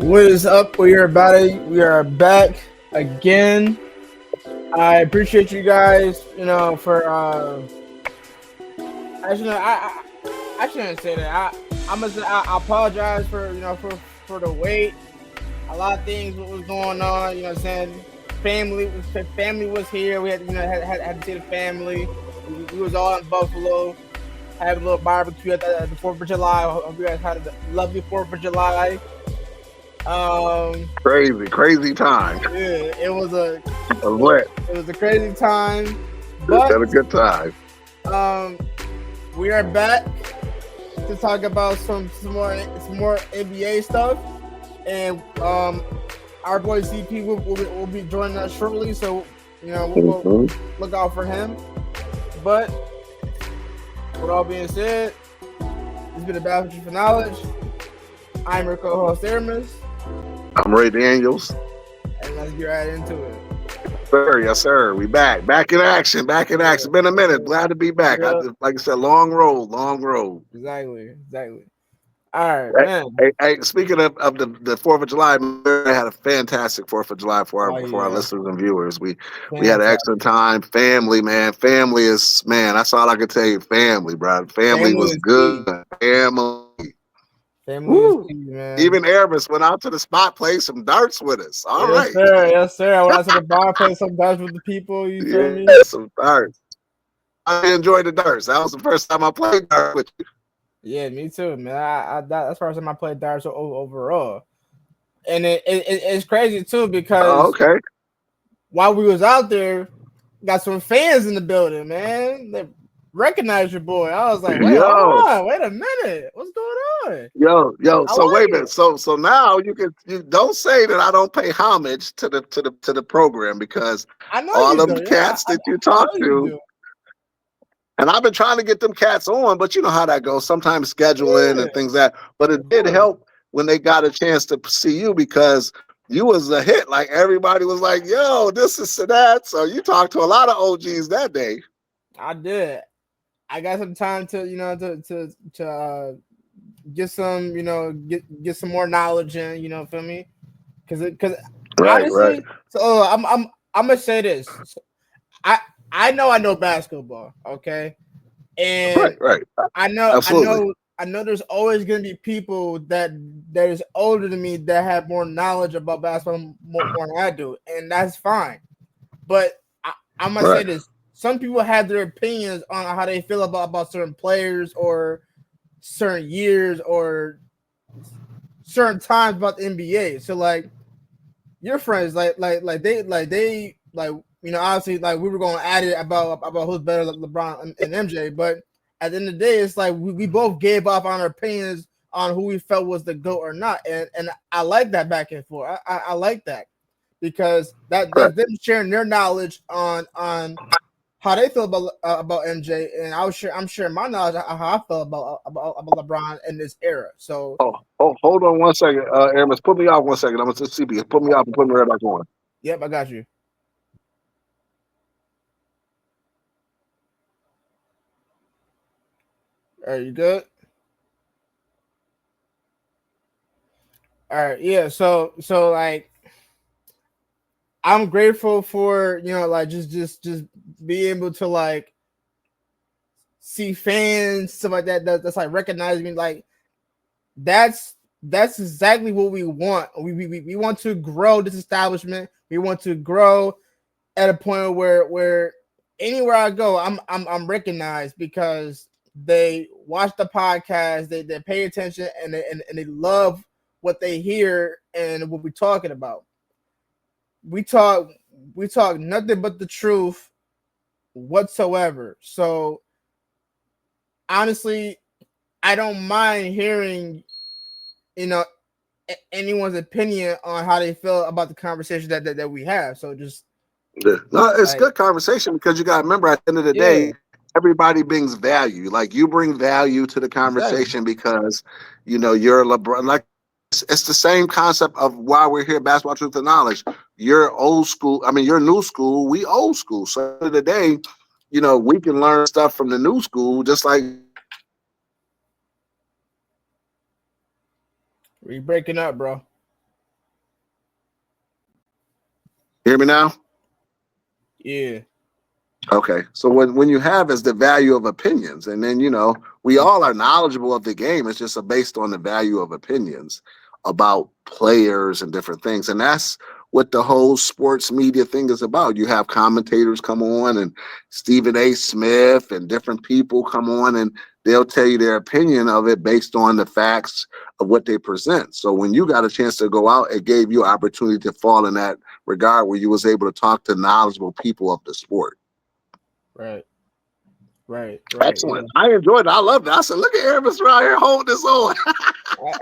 What is up? We are back again. I appreciate you guys. For actually, I shouldn't say that. I apologize for for the wait. A lot of things what was going on. You know what I'm saying? Family was here. We had had to see the family. We was all in Buffalo. Had a little barbecue at the 4th of July. I hope you guys had a lovely 4th of July. Crazy time. Yeah, Lit. it was a crazy time, Had but a good time. we are back to talk about some more NBA stuff, and our boy CP will be joining us shortly, so we'll look out for him. But with all being said, it's been a Basketball for Knowledge. I'm your co-host Aramis. I'm Ray Daniels. And let's get right into it. Yes, sir. We back in action. It's been a minute. Glad to be back. Yeah. Like I said, long road. Exactly. All right, man. Hey, speaking of the 4th of July, I had a fantastic 4th of July for our listeners and viewers. We had an excellent time. Family, man. Family is, man, that's all I can tell you. Family, bro. Family was good. Family is key, man. Even Aramis went out to the spot, played some darts with us. All right. Yes, sir. I went out to the bar, played some darts with the people. You feel me? Some darts. I enjoyed the darts. That was the first time I played darts with you. Yeah, me too, man. That's the first time I played darts overall, and it's crazy too because while we was out there, got some fans in the building, man. They recognized your boy. I was like, wait a minute, what's going on? So wait a minute. So now you don't say that I don't pay homage to the program because I know all them cats that you talk to. And I've been trying to get them cats on, but you know how that goes. Sometimes scheduling and things but it did help when they got a chance to see you because you was a hit. Like everybody was like, yo, this is that. So you talked to a lot of OGs that day. I did. I got some time to get some get some more knowledge in, feel me? Because honestly, so I'm gonna say this. So, I know basketball, okay, and right. I know Absolutely. I know there's always gonna be people that is older than me that have more knowledge about basketball more than I do, and that's fine. But I'm gonna say this: some people have their opinions on how they feel about certain players or certain years or certain times about the NBA. So like your friends, like they obviously like we were going at it about who's better, like LeBron and MJ, but at the end of the day, it's like we both gave off on our opinions on who we felt was the GOAT or not, and I like that back and forth. I like that because that's them sharing their knowledge on how they feel about MJ, and I'm sharing my knowledge on how I feel about LeBron in this era. So hold on 1 second, Aramis. Put me off 1 second. I'm gonna just CP. Put me off and put me right back on. Yep, I got you. Are you good? All right, yeah. So like, I'm grateful for like just be able to like see fans stuff like that's like recognizing me. Like that's exactly what we want. We want to grow this establishment. We want to grow at a point where anywhere I go, I'm recognized because they watch the podcast, they pay attention, and they love what they hear and what we're talking about. We talk nothing but the truth whatsoever. So honestly, I don't mind hearing anyone's opinion on how they feel about the conversation that we have. So just it's good conversation because you got to remember at the end of the day, everybody brings value. Like you bring value to the conversation because you're LeBron. Like it's the same concept of why we're here, Basketball Truth and Knowledge. You're old school. I mean, you're new school. We old school. So at the end of the day, we can learn stuff from the new school, just like. We breaking up, bro. Hear me now? Yeah. Okay. So when you have is the value of opinions, and then we all are knowledgeable of the game. It's just based on the value of opinions about players and different things. And that's what the whole sports media thing is about. You have commentators come on and Stephen A. Smith and different people come on and they'll tell you their opinion of it based on the facts of what they present. So when you got a chance to go out, it gave you opportunity to fall in that regard where you was able to talk to knowledgeable people of the sport. Right. Excellent. Yeah. I enjoyed it. I loved it. I said, look at Aramis around here holding this on.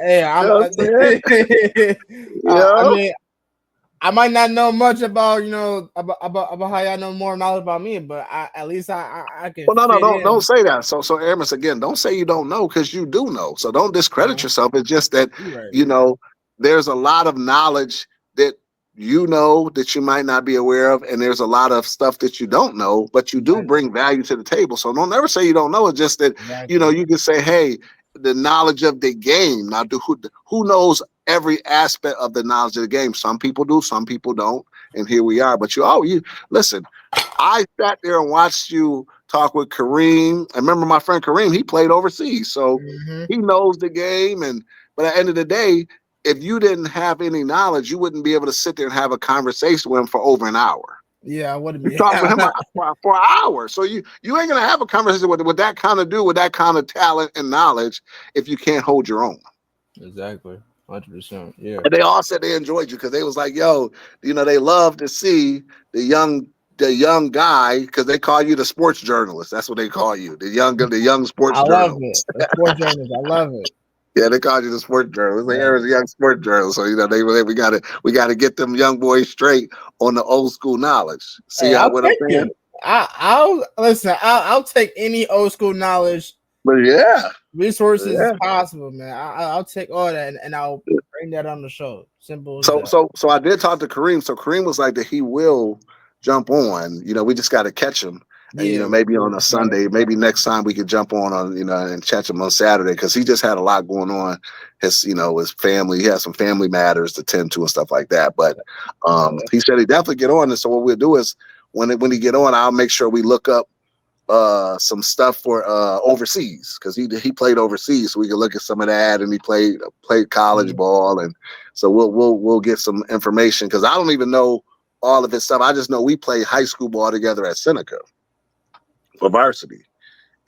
Hey, You know what I'm saying? I Yeah. mean, I might not know much about about how y'all know more knowledge about me, but at least I can Well, no, fit don't in. say that. So Aramis, again, don't say you don't know because you do know. So don't discredit yourself. It's just that You're right. you know there's a lot of knowledge that you know that you might not be aware of, and there's a lot of stuff that you don't know, but you do bring value to the table. So don't ever say you don't know. It's just that Exactly. you can say, hey, the knowledge of the game. Now, who knows every aspect of the knowledge of the game? Some people do, some people don't, and here we are. But you listen. I sat there and watched you talk with Kareem. I remember my friend Kareem, he played overseas, so Mm-hmm. he knows the game. But at the end of the day, if you didn't have any knowledge, you wouldn't be able to sit there and have a conversation with him for over an hour. Yeah, I wouldn't You be. talk with him for an hour. So you ain't gonna have a conversation with that kind of dude with that kind of talent and knowledge if you can't hold your own. Exactly. 100%. Yeah. And they all said they enjoyed you because they was like, yo, they love to see the young guy because they call you the sports journalist. That's what they call you, the young sports I love it. journalist. The sports journalist. I love it. Yeah, they call you the sports journalist. Like Love Aaron's a it. young sports journalist, so we gotta get them young boys straight on the old school knowledge. See Hey, how I'll what I'm take saying? it. I'll listen. I'll take any old school knowledge, But yeah, resources yeah. possible, man. I'll take all that and I'll bring that on the show. Simple as So that. so so I did talk to Kareem. So Kareem was like that he will jump on. We just got to catch him. And Yeah, maybe we on a gotta. Sunday, maybe next time we could jump on and catch him on Saturday because he just had a lot going on. His family, he has some family matters to tend to and stuff like that. But he said he definitely get on. And so what we'll do is when he get on, I'll make sure we look up some stuff for overseas because he played overseas, so we can look at some of that. And he played college ball, and so we'll get some information because I don't even know all of his stuff. I just know we played high school ball together at Seneca for varsity,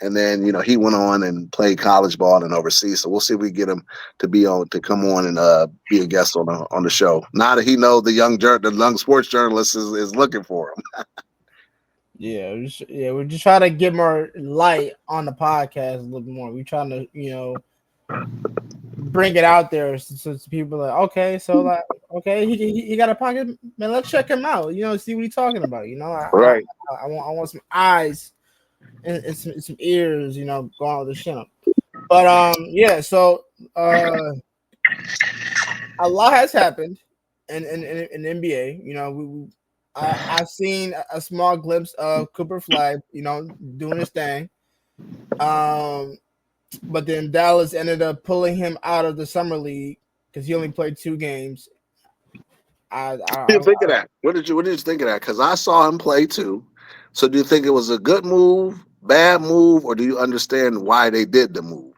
and then he went on and played college ball and overseas. So we'll see if we get him to come on and be a guest on the show. Now that he knows the young sports journalist is looking for him. We're just trying to get more light on the podcast a little bit more. We're trying to, bring it out there so people are like, okay, so like, okay, he got a pocket, man. Let's check him out. See what he's talking about. Right. I want some eyes and some ears. Going on with the shit. But yeah. So a lot has happened in NBA. I've seen a small glimpse of Cooper Flag, doing his thing. But then Dallas ended up pulling him out of the summer league because he only played 2 games. What do you think of that? What did you think of that? Because I saw him play too. So do you think it was a good move, bad move, or do you understand why they did the move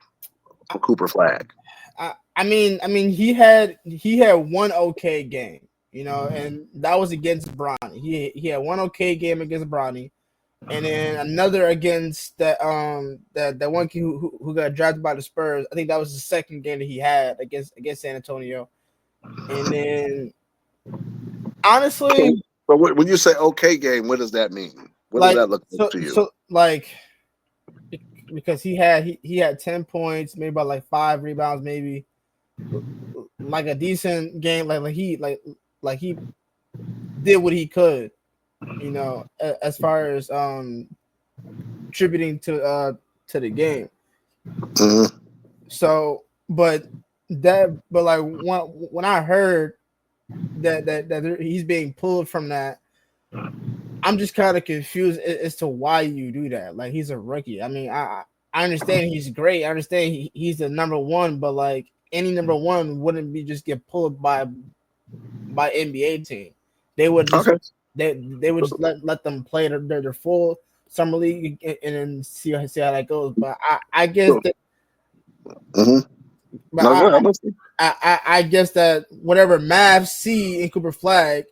for Cooper Flag? I mean, he had one okay game, and that was against Bronny. He had one okay game against Bronny, and then another against that one kid who got drafted by the Spurs. I think that was the second game that he had against San Antonio, and then honestly, But when you say okay game, what does that mean? What does like that look like to you? like because he had 10 points, maybe about like 5 rebounds, maybe like a decent game, like he did what he could, as far as contributing to the game. Mm-hmm. So, but like when I heard that he's being pulled from that, I'm just kind of confused as to why you do that. Like, he's a rookie. I mean, I understand he's great. I understand he's the number one, but like any number one wouldn't be just get pulled by NBA team. They would just Okay. they would just let them play their full summer league and then see how that goes. But I guess that. Mm-hmm. But No, go ahead. I guess that whatever Mavs see in Cooper Flag,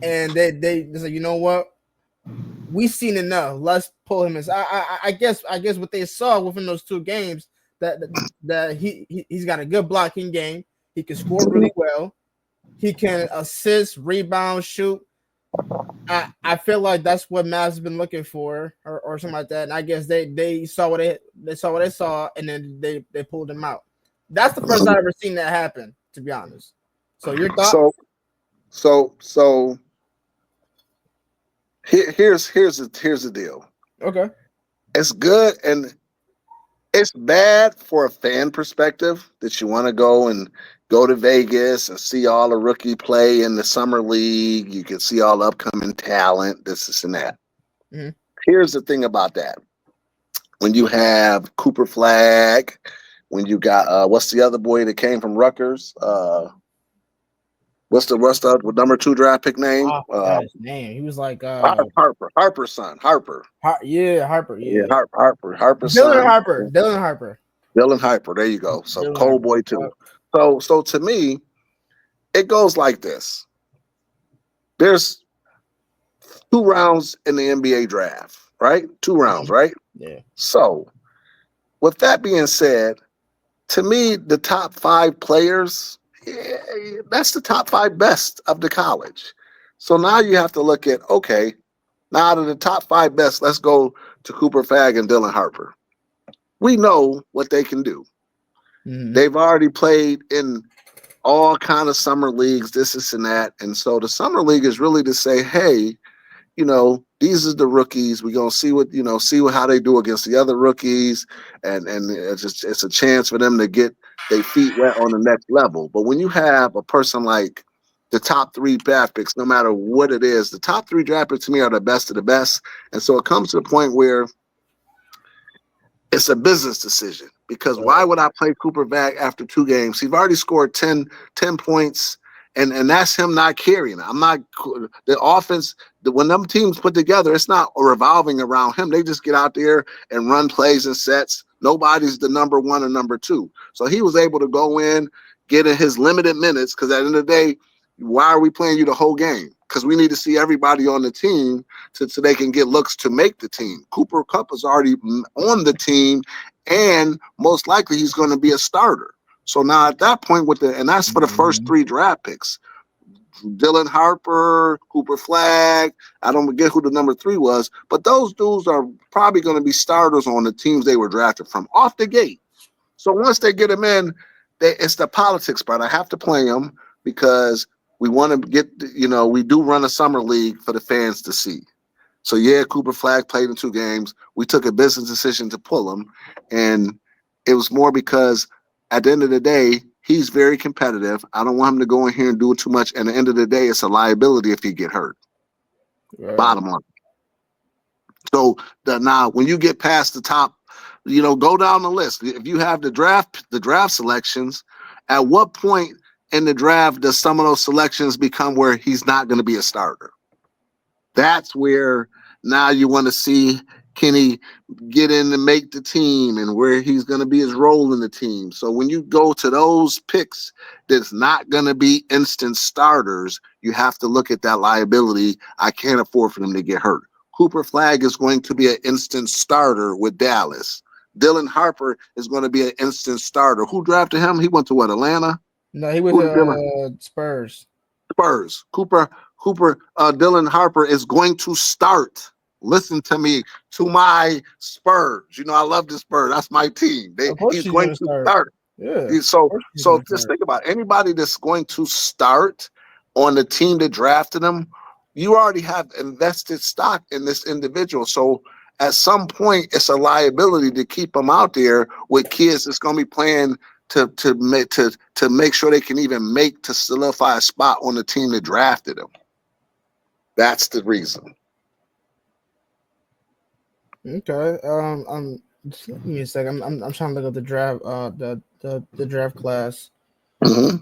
and they say, you know what, we've seen enough. Let's pull him in. I guess what they saw within those 2 games that he's got a good blocking game. He can score really well. He can assist, rebound, shoot. I feel like that's what Mavs has been looking for, or something like that. And I guess they saw what they saw, and then they pulled him out. That's the first I've ever seen that happen, to be honest. So your thoughts? So here's the deal. Okay. It's good and it's bad for a fan perspective that you want to go to Vegas and see all the rookie play in the summer league. You can see all the upcoming talent, this and that. Mm-hmm. Here's the thing about that. When you have Cooper Flag, when you got what's the other boy that came from Rutgers? What's the number 2 draft pick name? His name. He was like Harper's son. Harper. Harper. Yeah. Harper's Dylan son. Harper. Dylan Harper. There you go. So Dylan Cole Harper. boy too. So to me, it goes like this. There's 2 rounds in the NBA draft, right? 2 rounds, right? Yeah. So with that being said, to me, the top 5 players, that's the top 5 best of the college. So now you have to look at, okay, now out of the top 5 best, let's go to Cooper Flag and Dylan Harper. We know what they can do. Mm-hmm. They've already played in all kind of summer leagues, this and that. And so the summer league is really to say, hey, these are the rookies. We're gonna see how they do against the other rookies, and it's a chance for them to get their feet wet on the next level. But when you have a person like the top 3 draft picks, no matter what it is, the top 3 draft picks to me are the best of the best. And so it comes to the point where it's a business decision, because why would I play Cooper back after 2 games? He's already scored 10 points, and that's him not carrying it. I'm not the offense. When them teams put together, it's not revolving around him. They just get out there and run plays and sets. Nobody's the number 1 or number 2. So he was able to go in, get in his limited minutes, because at the end of the day, why are we playing you the whole game? Because we need to see everybody on the team so they can get looks to make the team. Cooper Kupp is already on the team, and most likely he's going to be a starter. So now at that point, and that's for the first 3 draft picks. Dylan Harper, Cooper Flag, I don't forget who the number 3 was, but those dudes are probably going to be starters on the teams they were drafted from off the gate. So once they get them in, it's the politics part. I have to play them because we want to get, we do run a summer league for the fans to see. So yeah, Cooper Flag played in 2 games. We took a business decision to pull him, and it was more because at the end of the day, he's very competitive. I don't want him to go in here and do it too much. And at the end of the day, it's a liability if he get hurt. Right. Bottom line. So now when you get past the top, go down the list. If you have the draft selections, at what point in the draft does some of those selections become where he's not going to be a starter? That's where now you want to see, can he get in and make the team, and where he's going to be his role in the team. So when you go to those picks that's not going to be instant starters, you have to look at that liability. I can't afford for them to get hurt. Cooper Flag is going to be an instant starter with Dallas. Dylan Harper is going to be an instant starter. Who drafted him? He went to what, Atlanta? No, he was Spurs. Spurs. Dylan Harper is going to start. Listen to me, to my Spurs. I love the Spurs. That's my team. He's going to start. Yeah. So just think about it. Anybody that's going to start on the team that drafted him, you already have invested stock in this individual. So at some point, it's a liability to keep them out there with kids that's going to be playing to make sure they can even to solidify a spot on the team that drafted him. That's the reason. Okay. Give me a second. I'm trying to look at the draft. The draft class. Mm-hmm.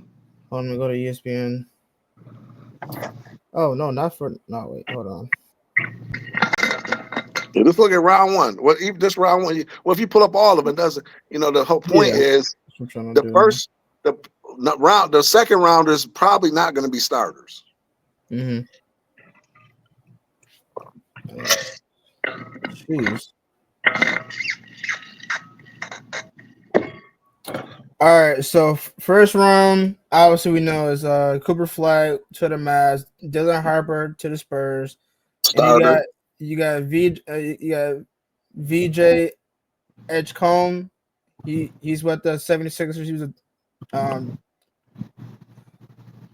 Hold on, let me go to ESPN. Oh no, not for no. Wait, hold on. Yeah, just look at round one. Well, even this round one, well, if you pull up all of it, doesn't the whole point Yeah, is that's what I'm trying to the do now. first the second round is probably not going to be starters. Mm-hmm. Jeez. All right, so first round, obviously we know is Cooper Flag to the Mavs, Dylan Harper to the Spurs, and Starter. you got VJ Edgecombe. He's with the 76ers. Um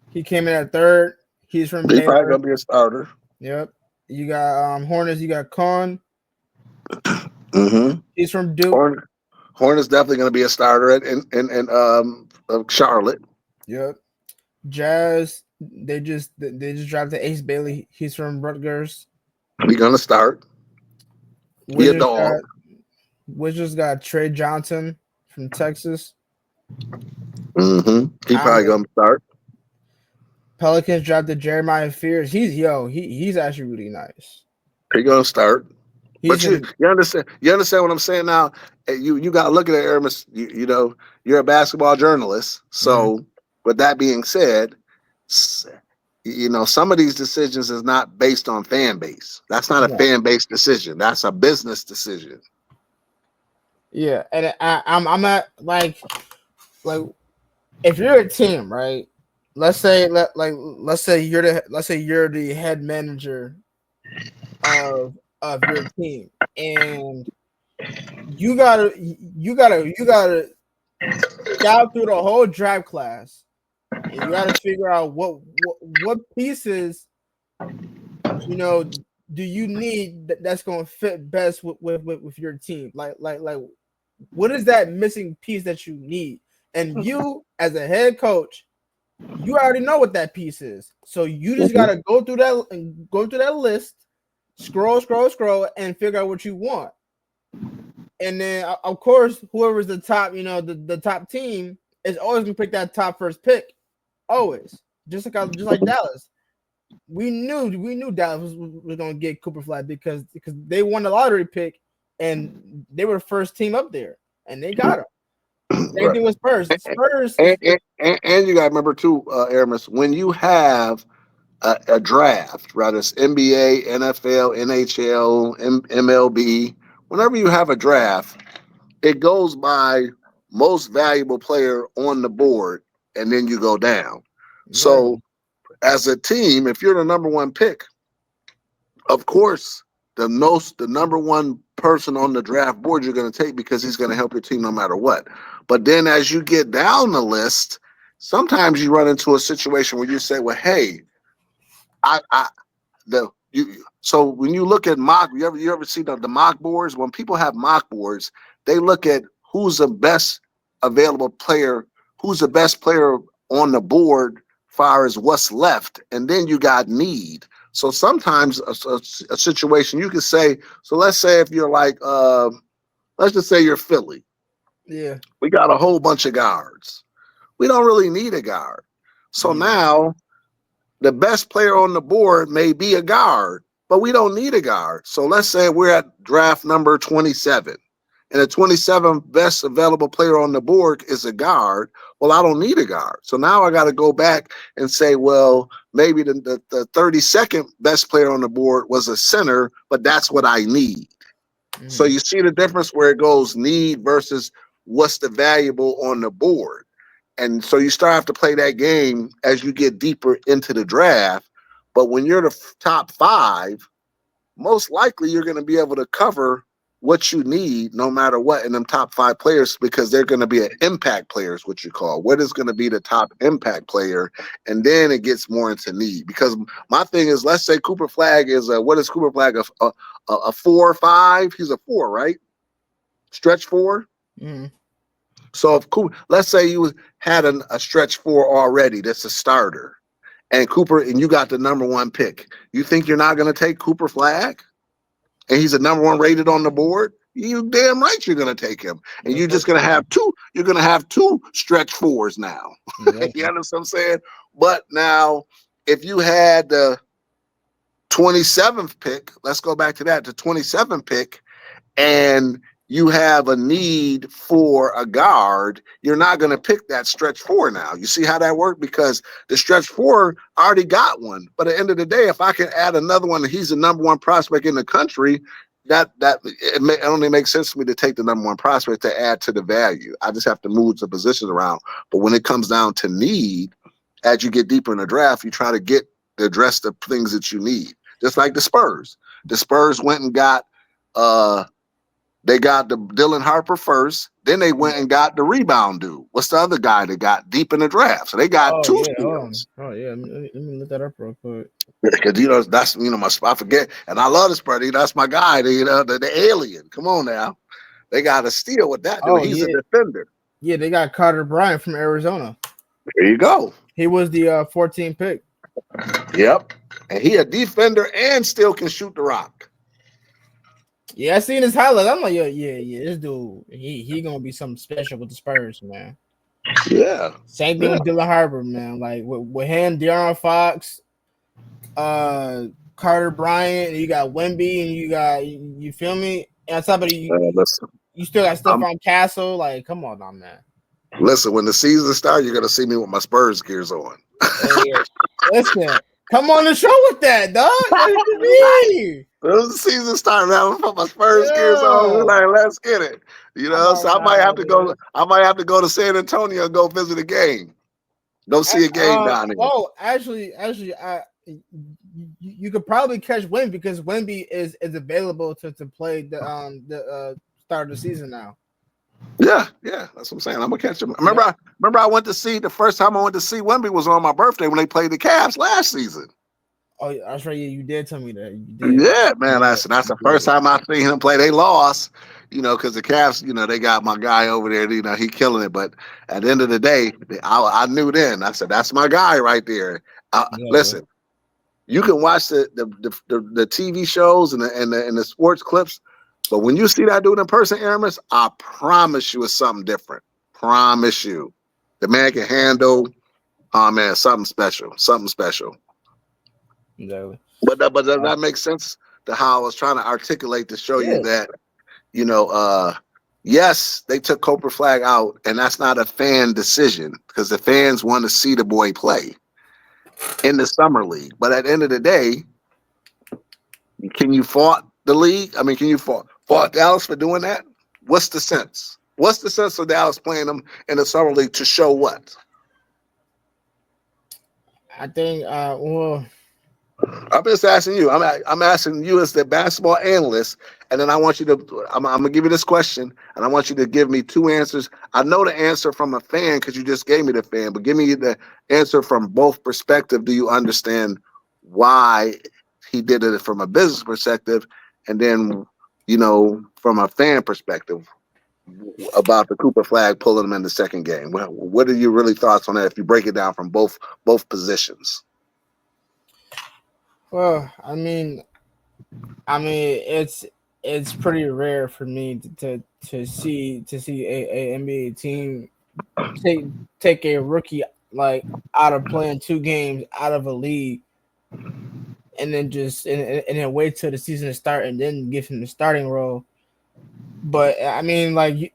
he came in at third. He's from He probably Baylor. going to be a starter. Yep. You got Hornets. You got Con. Mm-hmm. He's from Duke. Horn is definitely going to be a starter of Charlotte. Yep. Jazz. They just drafted Ace Bailey. He's from Rutgers. He's going to start. He a Wizards got dog. Wizards got Trey Johnson from Texas. Mm-hmm. He I'm probably going to start. Pelicans drafted Jeremiah Fears. He's actually really nice. He going to start. He's But you in you understand what I'm saying now. You got to look at it, Aramis. You're a basketball journalist. mhm, So with that being said, some of these decisions is not based on fan base. That's not a no. fan base decision. That's a business decision. Yeah, and I'm not like if you're a team, right? Let's say you're the head manager of your team, and you gotta scout through the whole draft class, and you gotta figure out what pieces you know do you need that's gonna fit best with your team. Like what is that missing piece that you need? And you as a head coach, you already know what that piece is. So you just Mhm. gotta go through that list, scroll, and figure out what you want. And then of course, whoever's the top, the top team is always gonna pick that top first pick. Always. Just like Dallas. We knew Dallas was gonna get Cooper Flag because they won the lottery pick and they were the first team up there and they got him. Same Right. thing with Spurs. Spurs And, is and you got to remember too, Aramis, when you have a draft, right? It's NBA, NFL, NHL, MLB. Whenever you have a draft, it goes by most valuable player on the board, and then you go down. So, exactly. as a team, if you're the number one pick, of course, the number one person on the draft board you're going to take because he's going to help your team no matter what. But then as you get down the list, sometimes you run into a situation where you say, "Well, hey, I the you." So when you look at mock, you ever see the mock boards? When people have mock boards, they look at who's the best available player, who's the best player on the board, far as what's left, and then you got need. So sometimes a situation you could say. So let's say if you're like, let's just say you're Philly. Yeah. We got a whole bunch of guards. We don't really need a guard. So No. now the best player on the board may be a guard, but we don't need a guard. So let's say we're at draft number 27, and the 27th best available player on the board is a guard. Well, I don't need a guard. So now I got to go back and say, well, maybe the 32nd best player on the board was a center, but that's what I need. So Mhm. you see the difference where it goes need versus what's the valuable on the board. And so you start have to play that game as you get deeper into the draft. But when you're the top five, most likely you're going to be able to cover what you need no matter what in them top five players because they're going to be an impact player is what you call. What is going to be the top impact player? And then it gets more into need. Because my thing is, let's say Cooper Flag is what is Cooper Flag? A 4 or 5? He's a 4, right? Stretch 4? Mhm. So if Cooper, let's say you had a stretch 4 already, that's a starter, and Cooper, and you got the number one pick, you think you're not going to take Cooper Flag, and he's the number one rated on the board? You damn right you're going to take him, and Of you're just course going you to are. have two. You're going to have two stretch 4s now. You Exactly. understand what I'm saying? But now, if you had the 27th pick, let's go back to that, the 27th pick, and you have a need for a guard, you're not going to pick that stretch four now. You see how that worked? Because the stretch four already got one. But at the end of the day, if I can add another one, he's the number one prospect in the country, it only makes sense for me to take the number one prospect to add to the value. I just have to move the positions around. But when it comes down to need, as you get deeper in the draft, you try to address the things that you need. Just like the Spurs. The Spurs went and got they got the Dylan Harper first. Then they went and got the rebound dude. What's the other guy that got deep in the draft? So they got two steals. Oh yeah. Let me look that up real quick. Because that's my I forget, and I love this buddy. That's my guy. The alien. Come on now, they got a steal with that dude. He's a defender. Yeah, they got Carter Bryant from Arizona. There you go. He was the 14th pick. Yep, and he a defender and still can shoot the rock. Yeah, I seen his highlights. I'm like, yeah, this dude, he gonna be something special with the Spurs, man. Yeah. Same thing with Dylan Harper, man. Like with him, De'Aaron Fox, Carter Bryant, and you got Wemby, and you feel me? And on top of it, you still got Stephon Castle. Like, come on now, man. Listen, when the season starts, you're gonna see me with my Spurs gears on. Hey, listen, come on the show with that, dog. What do you mean? The season starting now. I'm put my Spurs gears on. We're like, let's get it. So I might have to go. I might have to go to San Antonio and go visit a game. Go see a game down there. Oh, actually, you could probably catch Wemby because Wemby is available to play the start of the season now. Yeah, that's what I'm saying. I'm gonna catch him. Remember, I went to see the first time I went to see Wemby was on my birthday when they played the Cavs last season. Oh, that's right. Yeah, you did tell me that. You did. Yeah, man. That's the first time I seen him play. They lost, because the Cavs, they got my guy over there. He killing it. But at the end of the day, I knew then. I said, that's my guy right there. Listen, you can watch the TV shows and the sports clips, but when you see that dude in person, Aramis, I promise you it's something different. Promise you, the man can handle. Oh man, something special. Exactly. But does that make sense to how I was trying to articulate to show you that, yes, they took Cooper Flag out, and that's not a fan decision because the fans want to see the boy play in the summer league. But at the end of the day, can you fault the league? I mean, can you fault Dallas for doing that? What's the sense? What's the sense of Dallas playing them in the summer league to show what? I think, I'm just asking you. I'm asking you as the basketball analyst, and then I want you to. I'm gonna give you this question, and I want you to give me two answers. I know the answer from a fan because you just gave me the fan, but give me the answer from both perspectives. Do you understand why he did it from a business perspective, and then from a fan perspective about the Cooper Flag pulling him in the second game? What are your really thoughts on that? If you break it down from both positions. Well, I mean, it's pretty rare for me to see a NBA team take a rookie like out of playing 2 games out of a league, and then and then wait till the season to start and then give him the starting role. But I mean, like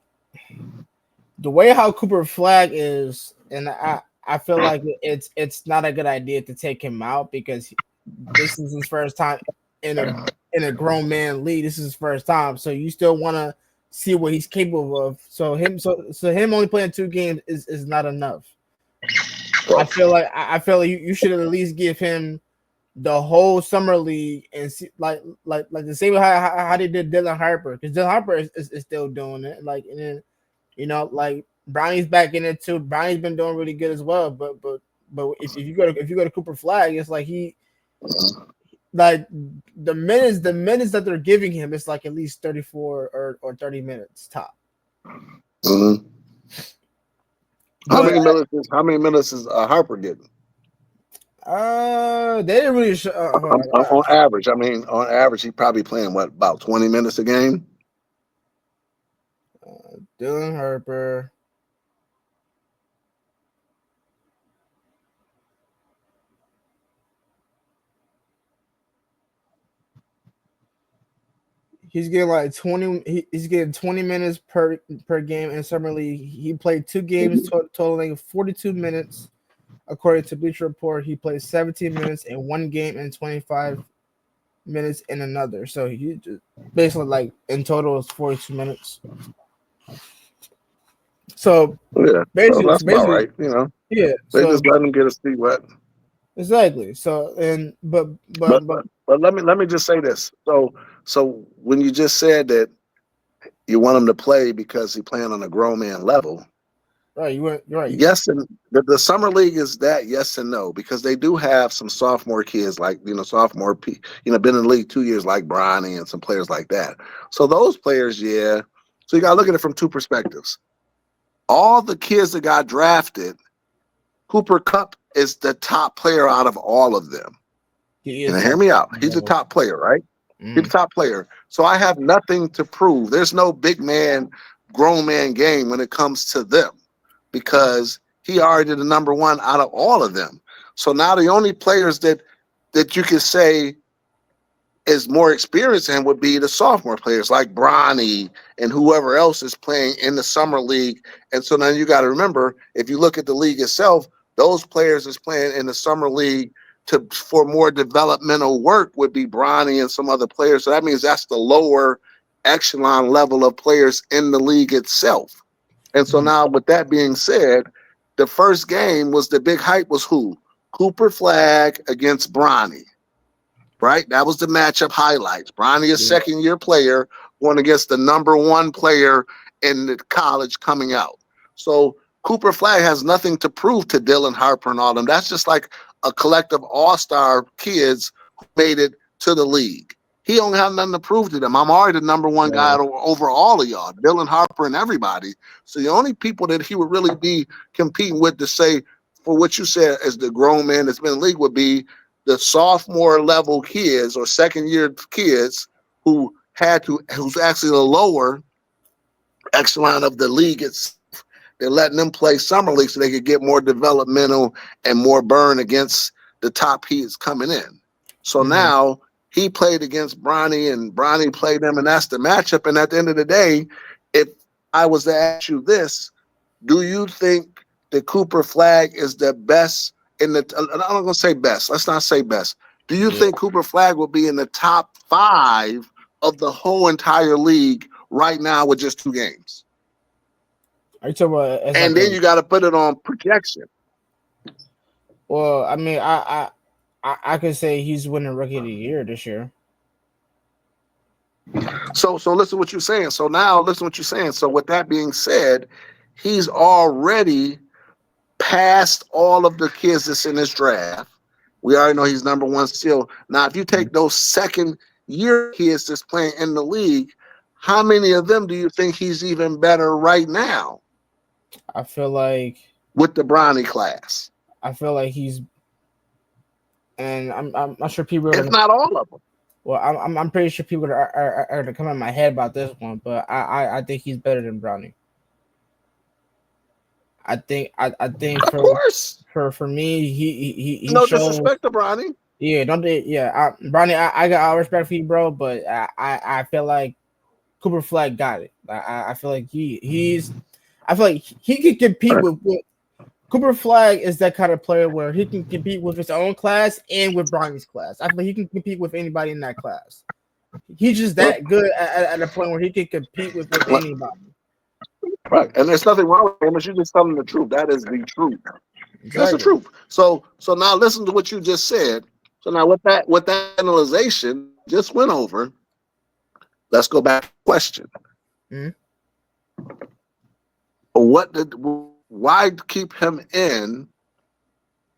the way how Cooper Flag is, and I feel like it's not a good idea to take him out because this is his first time in a grown man league. This is his first time, so you still want to see what he's capable of. So him only playing 2 games is not enough. I feel like you should at least give him the whole summer league and see like the same how they did Dylan Harper, because Dylan Harper is still doing it. Like, and then like Brownie's back in it too. Brownie's been doing really good as well. But if you go to Cooper Flag, it's like like the minutes that they're giving him, it's like at least 34 or 30 minutes top. Mm-hmm. How many minutes is Harper getting? They didn't really show, on average. I mean, on average, he's probably playing about 20 minutes a game. Dylan Harper. He's getting like 20. He's getting 20 minutes per game in summer league. He played 2 games totaling 42 minutes. According to Bleacher Report, he played 17 minutes in one game and 25 minutes in another. So he just basically like in total is 42 minutes. So Yeah, so that's about basically, right. You know, yeah. they So just let him get his feet wet. exactly. So and But let me just say this. So when you just said that you want him to play because he playing on a grown man level, right, you're right. yes, and the summer league is that yes and no because they do have some sophomore kids like been in the league 2 years like Bronny and some players like that. So those players, yeah. So you got to look at it from two perspectives. All the kids that got drafted, Cooper Kupp is the top player out of all of them. He And is hear top. me out. He's the top player, right? He's the top player. So I have nothing to prove. There's no big man, grown man game when it comes to them because he already the number one out of all of them. So now the only players that you could say is more experienced than would be the sophomore players like Bronny and whoever else is playing in the summer league. And so now you got to remember, if you look at the league itself, those players is playing in the summer league for more developmental work would be Bronny and some other players. So that means that's the lower echelon level of players in the league itself. And so now with that being said, the first game was the big hype was who? Cooper Flag against Bronny. Right? That was the matchup highlights. Bronny, a second-year player, going against the number one player in the college coming out. So Cooper Flag has nothing to prove to Dylan Harper and all them. That's just like a collective all-star kids who made it to the league. He don't have nothing to prove to them. I'm already the number one guy over all of y'all, Dylan Harper and everybody. So the only people that he would really be competing with to say, for what you said as the grown man that's been in the league would be the sophomore level kids or second year kids who's actually the lower echelon of the league itself. They're letting them play summer league so they could get more developmental and more burn against the top kids coming in. So now he played against Bronny and Bronny played them, and that's the matchup. And at the end of the day, if I was to ask you this, do you think the Cooper Flag is the best I'm not going to say best. Let's not say best. Do you think Cooper Flag will be in the top 5 of the whole entire league right now with just 2 games? Are you talking about? And then you got to put it on projection. Well, I mean, I could say he's winning Rookie of the Year this year. So listen to what you're saying. So now listen to what you're saying. So with that being said, he's already past all of the kids that's in this draft. We already know he's number one still. Now, if you take those second year kids that's playing in the league, how many of them do you think he's even better right now? I feel like with the Bronny class. I feel like he's, and I'm not sure people. If not all of them. Well, I'm pretty sure people are going to come in my head about this one, but I think he's better than Bronny. I think of course for me he no shows, disrespect to Bronny. Yeah, Bronny, I got all respect for you, bro, but I feel like Cooper Flag got it. I feel like he can compete with Cooper Flag is that kind of player where he can compete with his own class and with Bronny's class. I feel like he can compete with anybody in that class. He's just that good at a point where he can compete with anybody. Right, and there's nothing wrong with him. But you're just telling the truth. That is the truth. Exactly. That's the truth. So now listen to what you just said. So now with that analyzation just went over, let's go back to the question. Why keep him in?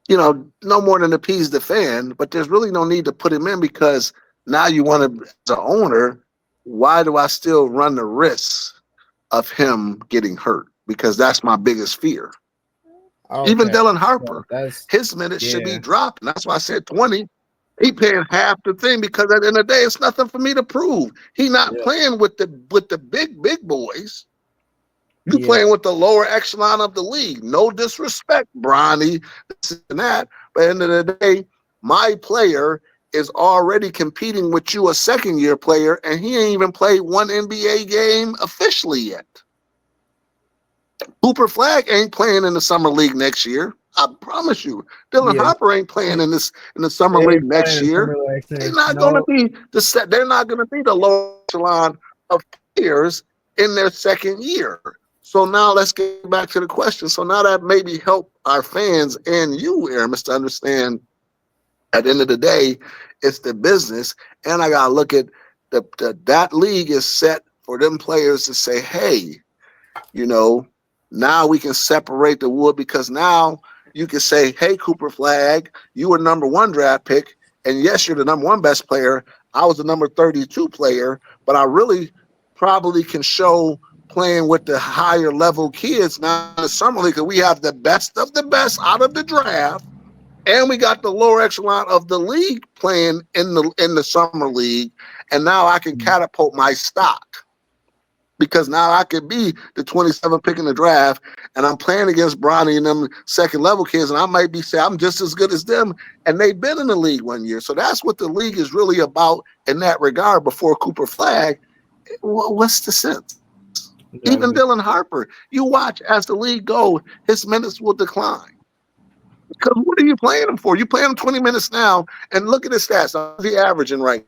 No more than appease the fan, but there's really no need to put him in because now you want to, as an owner, why do I still run the risk of him getting hurt? Because that's my biggest fear. Okay. Even Dylan Harper, his minutes should be dropped. And that's why I said 20. He paying half the thing because at the end of the day, it's nothing for me to prove. He not playing with the big boys. You playing with the lower echelon of the league. No disrespect, Bronny, this and that. But at the end of the day, my player is already competing with you, a second-year player, and he ain't even played one NBA game officially yet. Cooper Flag ain't playing in the summer league next year. I promise you. Dylan Harper ain't playing in the summer league next year. They're not going to be they're not going to be the low echelon of players in their second year. So now let's get back to the question. So now that maybe help our fans and you, Aramis, to understand at the end of the day, it's the business. And I got to look at that league is set for them players to say, hey, now we can separate the wood, because now you can say, hey, Cooper Flag, you were number 1 draft pick. And yes, you're the number 1 best player. I was the number 32 player, but I really probably can show playing with the higher level kids now in the summer league, because we have the best of the best out of the draft. And we got the lower echelon of the league playing in the summer league. And now I can catapult my stock, because now I could be the 27th pick in the draft, and I'm playing against Bronny and them second level kids, and I might be saying I'm just as good as them, and they've been in the league 1 year. So that's what the league is really about in that regard. Before Cooper Flag, what's the sense? Exactly. Even Dylan Harper, you watch as the league go, his minutes will decline. Because what are you playing him for? You play him 20 minutes now, and look at his stats. How's he averaging right?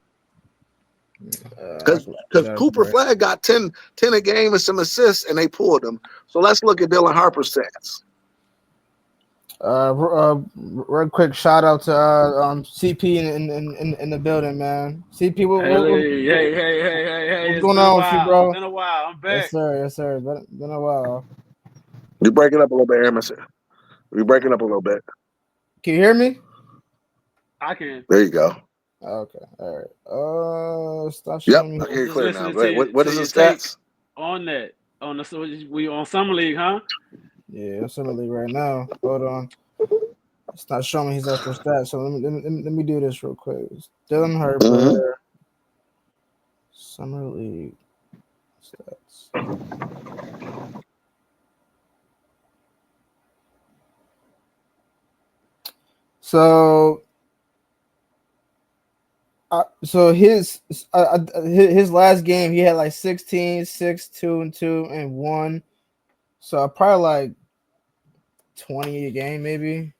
Because Cooper Flag got 10 a game and some assists, and they pulled him. So let's look at Dylan Harper's stats. Real quick shout out to CP in the building, man. CP, hey, what's going on with you, bro? It's been a while. I'm back. Yes, sir. Been a while. You're breaking up a little bit, Aramis. You're breaking up a little bit. Can you hear me? I can. There you go. Okay, all right. Stop yep, showing I hear you clear now. What is the stats? On that, we on summer league, huh? Yeah, I'm summer league right now. Hold on, it's not showing me his actual stats. So let me do this real quick. Dylan Harper, summer league stats. So his last game, he had like 16, 6, 2, and 2, and 1. So probably like 20 a game, maybe.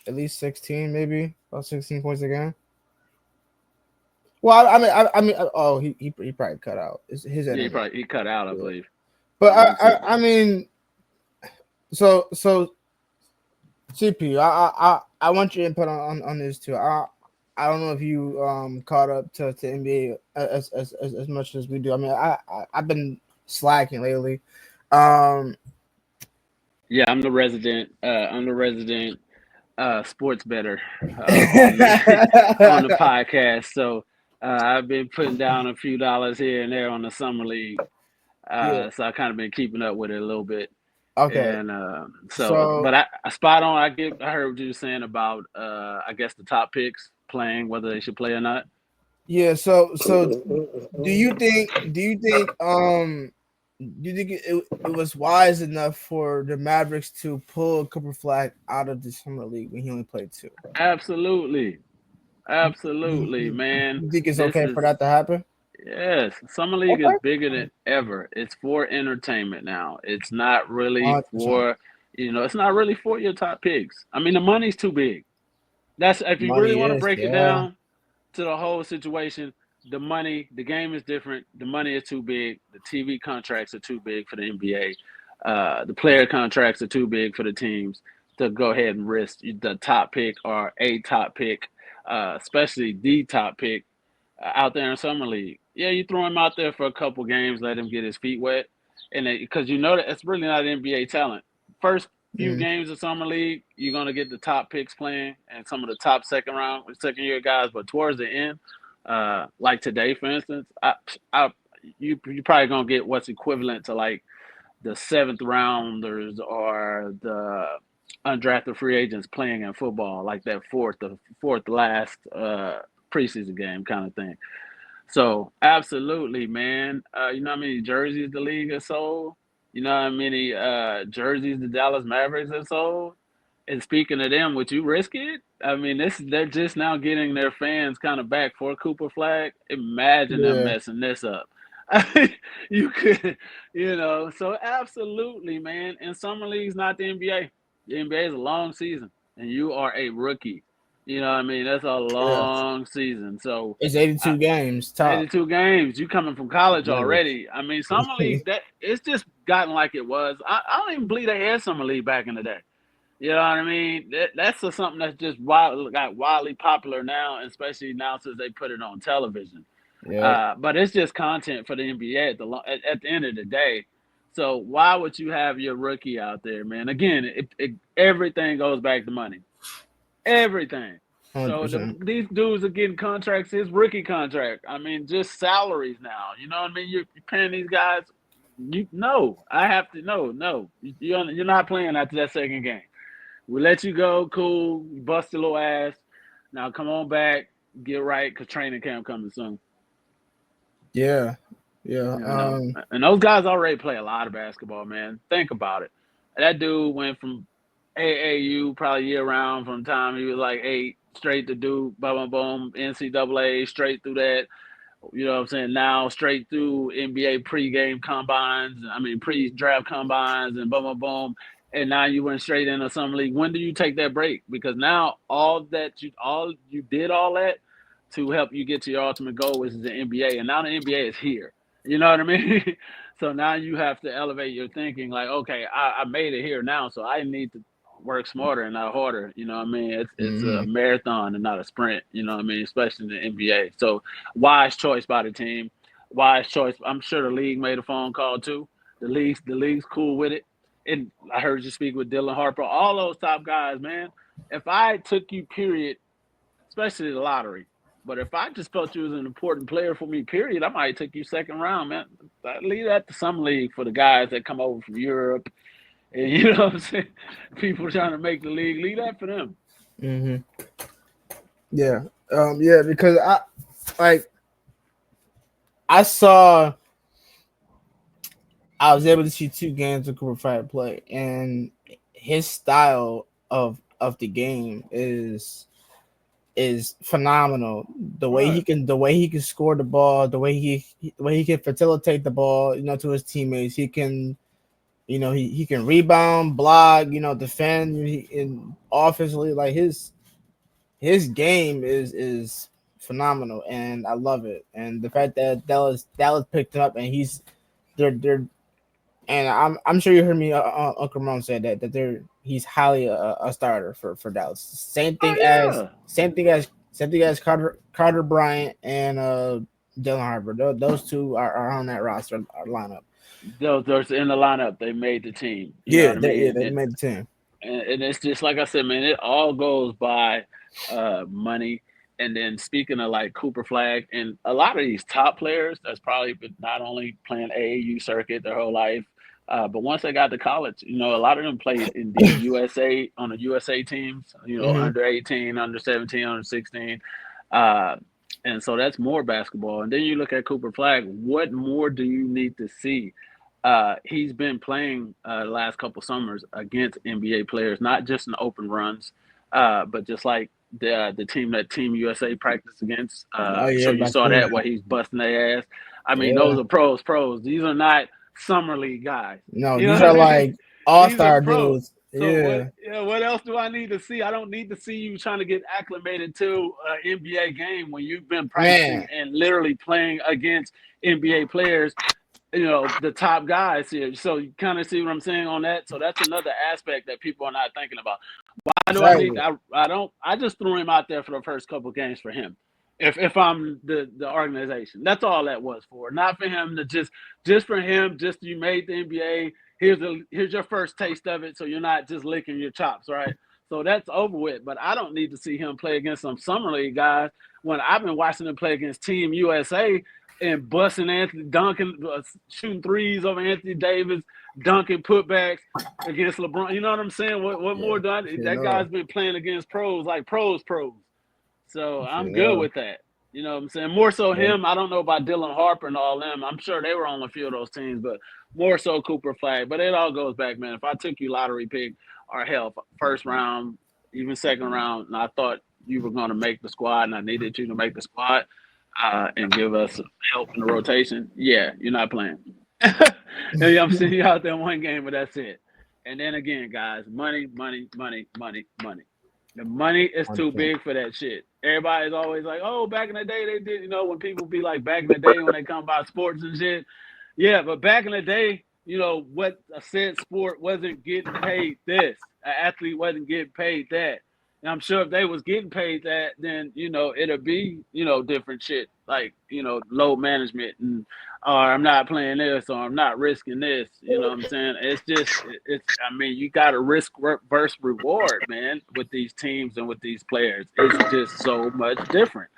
At least 16, maybe. About 16 points a game. Well, I mean, oh, he probably cut out. His he cut out, I believe. But I mean, so CP, I want your input on this too. I don't know if you caught up to NBA as much as we do. I mean, I've been slacking lately. Yeah, I'm the resident sports bettor on the podcast. So I've been putting down a few dollars here and there on the summer league. So I kind of been keeping up with it a little bit. Okay. And but I spot on. I heard what you were saying about I guess the top picks playing, whether they should play or not. Yeah. So do you think it was wise enough for the Mavericks to pull Cooper Flag out of the summer league when he only played 2? Absolutely, man. You think it's okay for that to happen? Yes, summer league is bigger than ever. It's for entertainment now. It's not really for it's not really for your top picks. I mean, the money's too big. That's if you really want to break it down to the whole situation. The game is different. The money is too big. The TV contracts are too big for the NBA. The player contracts are too big for the teams to go ahead and risk the top pick or a top pick, especially the top pick out there in summer league. Yeah, you throw him out there for a couple games, let him get his feet wet, and because that it's really not NBA talent. First few games of summer league, you're gonna get the top picks playing and some of the top second year guys, but towards the end. Like today, for instance, you probably gonna get what's equivalent to like the 7th rounders or the undrafted free agents playing in football, like that fourth last preseason game kind of thing. So absolutely, man. You know how many jerseys the league has sold? You know how many jerseys the Dallas Mavericks have sold? And speaking of them, would you risk it? I mean, they're just now getting their fans kind of back for Cooper Flag. Imagine them Yeah. messing this up. You could, so absolutely, man. And summer league's not the NBA. The NBA is a long season, and you are a rookie. You know what I mean? That's a Yeah. long season. So It's 82 games top. 82 games. You coming from college Yeah. already. I mean, summer league, that it's just gotten like it was. I don't even believe they had summer league back in the day. You know what I mean? That's something that's just got wildly popular now, especially now since they put it on television. Yeah. But it's just content for the NBA at the end of the day. So why would you have your rookie out there, man? Again, everything goes back to money. Everything. So 100%. these dudes are getting contracts, his rookie contract. I mean, just salaries now. You know what I mean? You're paying these guys. I have to. No. You're not playing after that second game. We let you go, cool. You bust your little ass. Now come on back, get right, because training camp coming soon. Yeah. Yeah. And those guys already play a lot of basketball, man. Think about it. That dude went from AAU probably year round from the time he was like 8 straight to Duke, boom, boom, NCAA straight through that. You know what I'm saying? Now straight through NBA pregame combines, pre-draft combines, and boom, boom, boom. And now you went straight into summer league. When do you take that break? Because now you did all that to help you get to your ultimate goal, which is the NBA. And now the NBA is here. You know what I mean? So now you have to elevate your thinking. Like, okay, I made it here now, so I need to work smarter and not harder. You know what I mean? It's a marathon and not a sprint. You know what I mean? Especially in the NBA. So wise choice by the team. Wise choice. I'm sure the league made a phone call too. The league's cool with it. And I heard you speak with Dylan Harper. All those top guys, man. If I took you, period, especially the lottery. But if I just felt you was an important player for me, period, I might take you second round, man. Leave that to some league for the guys that come over from Europe. And you know what I'm saying? People trying to make the league, leave that for them. Mm-hmm. Yeah. Yeah, because I was able to see 2 games of Cooper Flag play, and his style of the game is phenomenal. The way he can score the ball, the way he can facilitate the ball, to his teammates. He can, he can rebound, block, defend. And offensively, like his game is phenomenal, and I love it. And the fact that Dallas picked him up, and they're and I'm sure you heard me, Uncle Ron said that he's highly a starter for Dallas. Same thing as Carter Bryant and Dylan Harper. Those two are on that roster lineup. Those in the lineup, they made the team. They made the team. And it's just like I said, man. It all goes by money. And then speaking of like Cooper Flag and a lot of these top players, that's probably been not only playing AAU circuit their whole life, but once they got to college, a lot of them played in the USA on the USA teams, under 18, under 17, under 16. And so that's more basketball. And then you look at Cooper Flag, what more do you need to see? He's been playing the last couple summers against NBA players, not just in open runs, but just like the team that Team USA practiced against. So you saw that where he's busting their ass. I mean, those are pros. These are not summer league guys. No, these are like all-star dudes. So what else do I need to see? I don't need to see you trying to get acclimated to an NBA game when you've been practicing and literally playing against NBA players, the top guys here. So you kind of see what I'm saying on that. So that's another aspect that people are not thinking about. Why do I need? I just threw him out there for the first couple of games for him. If I'm the organization, that's all that was for. Not for him to just for him. Just you made the NBA. Here's your first taste of it, so you're not just licking your chops, right? So that's over with. But I don't need to see him play against some summer league guys when I've been watching him play against Team USA and busting Anthony Duncan, shooting threes over Anthony Davis, dunking putbacks against LeBron. You know what I'm saying? What more do I need? That guy's been playing against pros, like pros. So I'm good with that. You know what I'm saying? More so him. I don't know about Dylan Harper and all them. I'm sure they were on a few of those teams, but more so Cooper Flag. But it all goes back, man. If I took you lottery pick, or hell, first round, even second round, and I thought you were going to make the squad, and I needed you to make the squad and give us help in the rotation. Yeah, you're not playing. And I'm seeing you out there one game, but that's it. And then again, guys, money, money, money, money, money. The money is too 100%. big for that shit. Everybody's always like, "Oh, back in the day they did," when people be like, "Back in the day when they come about sports and shit." Yeah, but back in the day, what a said sport wasn't getting paid this. An athlete wasn't getting paid that. And I'm sure if they was getting paid that, then it'll be different shit like load management and or I'm not playing this or I'm not risking this. You know what I'm saying? It's just I mean you got a risk versus reward, man, with these teams and with these players. It's just so much different.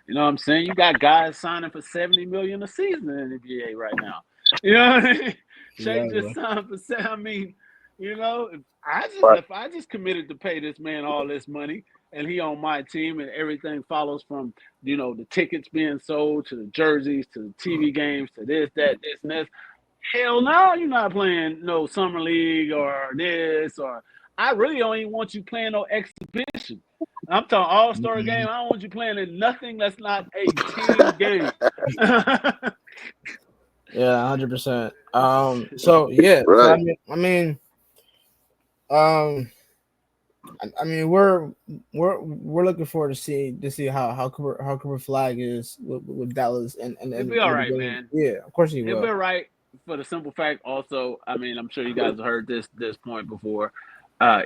You know what I'm saying? You got guys signing for $70 million a season in the NBA right now. You know what I mean? Shea just signed for I mean, if I just committed to pay this man all this money and he on my team and everything follows from the tickets being sold to the jerseys to the TV games to this, that, this, and this. Hell no, you're not playing no summer league or this or I really don't even want you playing no exhibition. I'm talking all-star game. I don't want you playing in nothing that's not a team game. Yeah, 100%. So yeah, Right. I mean, we're looking forward to see how Cooper Flag is with Dallas and He'll be all with the right, game. man. Yeah, of course he He'll will. be all right for the simple fact. Also, I mean, I'm sure you guys have heard this point before.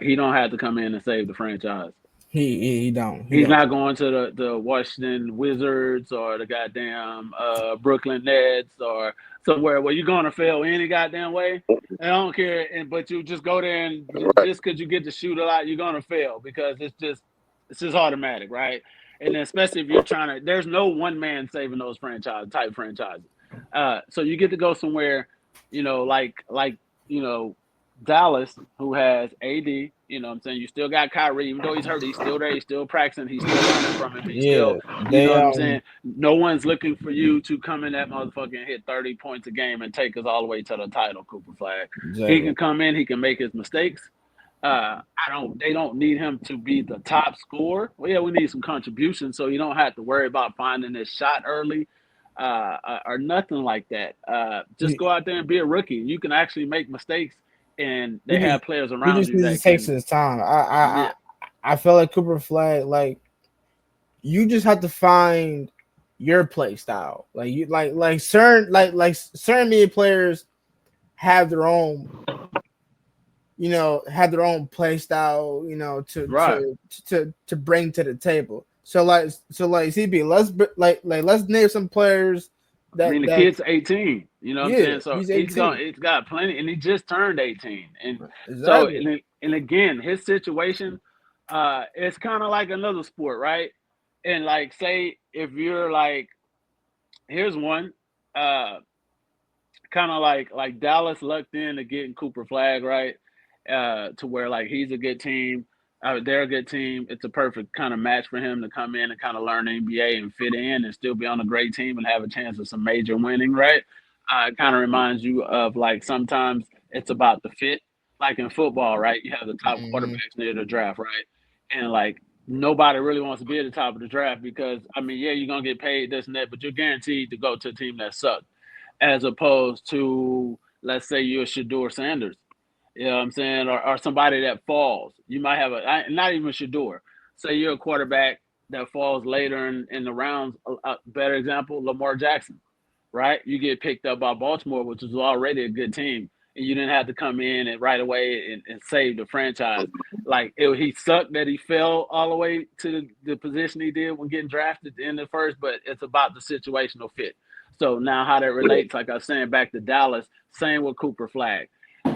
He don't have to come in and save the franchise. He don't. He's not going to the Washington Wizards or the goddamn Brooklyn Nets or somewhere where you're going to fail any goddamn way. I don't care, but you just go there and Right. just because you get to shoot a lot, you're going to fail because it's just automatic, right? And then especially if you're trying to, there's no one man saving those type franchises. So you get to go somewhere, like Dallas, who has AD, you know what I'm saying? You still got Kyrie, even though he's hurt, he's still there, he's still practicing, he's still learning from him, he's Yeah, still, you know they what I'm saying? No one's looking for you to come in that motherfucker and hit 30 points a game and take us all the way to the title, Cooper Flag. He exactly. can come in, he can make his mistakes. They don't need him to be the top scorer. Well, yeah, we need some contribution, so you don't have to worry about finding this shot early. Or nothing like that. Just go out there and be a rookie. You can actually make mistakes and they have players He around just you needs that to take can. his time. Yeah, I feel like Cooper Flag, like you just have to find your play style. Like you certain media players have their own play style, right. to bring to the table. So CB, let's name some players I mean, the that kid's 18. You know what I'm yeah, saying? So he's 18. he's got plenty, and he just turned 18. And so, Exactly. and again, his situation, it's kind of like another sport, right? And like, say if you're like, here's one, kind of like Dallas lucked in to getting Cooper Flag, right? To where like he's a good team. They're a good team. It's a perfect kind of match for him to come in and kind of learn the NBA and fit in and still be on a great team and have a chance of some major winning, right? It kind of reminds you of like sometimes it's about the fit. Like in football, right? You have the top Mm-hmm. quarterbacks near the draft, right? And like nobody really wants to be at the top of the draft because I mean, yeah, you're gonna get paid this and that, but you're guaranteed to go to a team that sucks as opposed to let's say you're Shador Sanders. You know what I'm saying? Or somebody that falls. You might have not even Shador. Say you're a quarterback that falls later in the rounds. A better example, Lamar Jackson, right? You get picked up by Baltimore, which was already a good team, and you didn't have to come in and right away and save the franchise. Like he sucked that he fell all the way to the position he did when getting drafted in the first, but it's about the situational fit. So now how that relates, like I was saying, back to Dallas, same with Cooper Flag.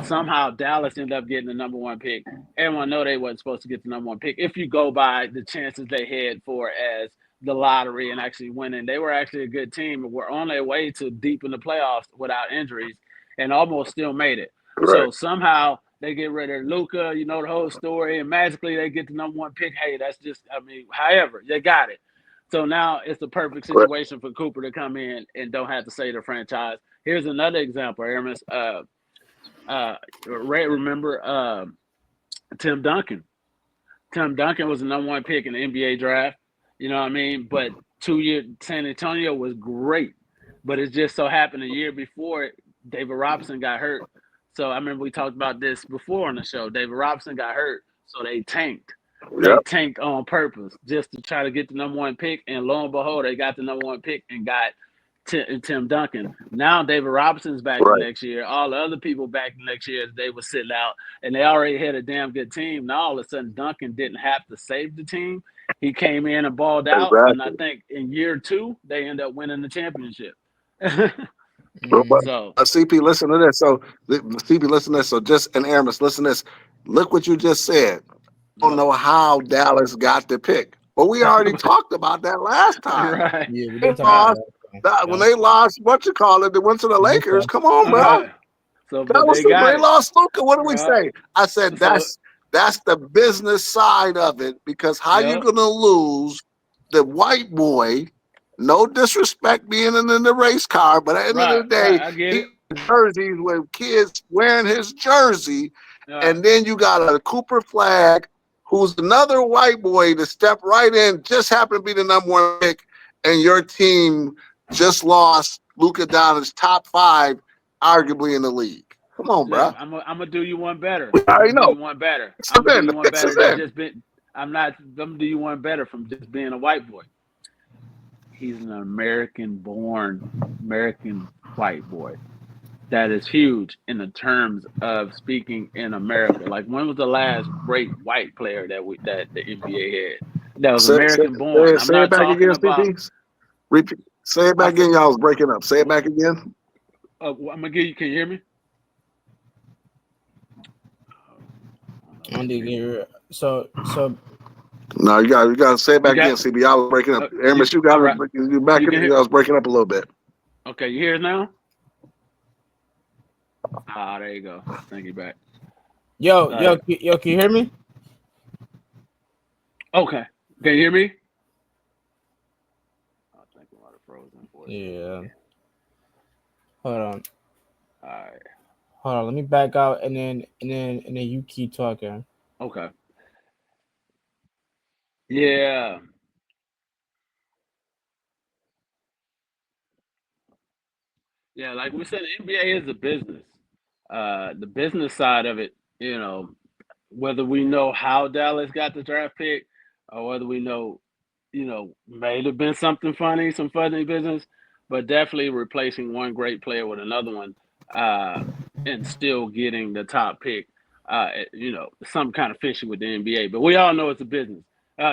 Somehow Dallas ended up getting the number one pick. Everyone know they wasn't supposed to get the number one pick. If you go by the chances they had for as the lottery and actually winning, they were actually a good team and were on their way to deep in the playoffs without injuries and almost still made it. Right. So somehow they get rid of Luka, you know the whole story, and magically they get the number one pick. Hey, that's just, I mean, however, they got it. So now it's the perfect Right. situation for Cooper to come in and don't have to say the franchise. Here's another example, Aramis. Ray, remember Tim Duncan. Tim Duncan was the number one pick in the NBA draft. You know what I mean? But 2 year San Antonio was great. But it just so happened a year before David Robinson got hurt. So I remember we talked about this before on the show. David Robinson got hurt, so they tanked. They Yep. tanked on purpose just to try to get the number one pick. And lo and behold, they got the number one pick and got Tim Duncan. Now David Robinson's back the Right. next year. All the other people back the next year, they were sitting out, and they already had a damn good team. Now all of a sudden, Duncan didn't have to save the team. He came in and balled out, and I think in year 2 they end up winning the championship. So CP, listen to this. So CP, listen to this. So just and Aramis, listen to this. Look what you just said. I don't know how Dallas got the pick, but we already talked about that last time. Right. Yeah, we They did talk lost, when they lost, what you call it, they went to the Lakers. Come on, bro. Right. So, but they lost Luka. What do we say? I said So- that's the business side of it, because how you gonna lose the white boy? No disrespect being in the race car, but at the end of the day, I get it. jerseys with kids wearing his jersey, Yeah. and then you got a Cooper Flag, who's another white boy to step right in, just happened to be the number one pick, and your team just lost Luka Doncic, top 5, arguably in the league. Come on, bro. I'm gonna do you one better. I already know. Do you one better. I'm gonna do you one better than just being. I'm gonna do you one better from just being a white boy. He's an American-born, American white boy. That is huge in the terms of speaking in America. Like, when was the last great white player that the NBA had? That was American-born. I'm not talking about. Repeat. Say it back again. Y'all was breaking up. Say it back again. I'm gonna give you. Can you hear me? So no, you got to say it back again, CB. I was breaking up. Aramis, you got you back. I was breaking up a little bit. Okay, you hear it now? There you go. Thank you, back. Yo, can you hear me? Okay, can you hear me? I think I might have frozen for you. Yeah. Hold on. All right. Hold on. Let me back out, and then you keep talking. Okay. Yeah. Yeah, like we said, the NBA is a business. The business side of it, whether we know how Dallas got the draft pick, or whether we know, may have been something funny, some funny business, but definitely replacing one great player with another one, and still getting the top pick, some kind of fishy with the NBA. But we all know it's a business.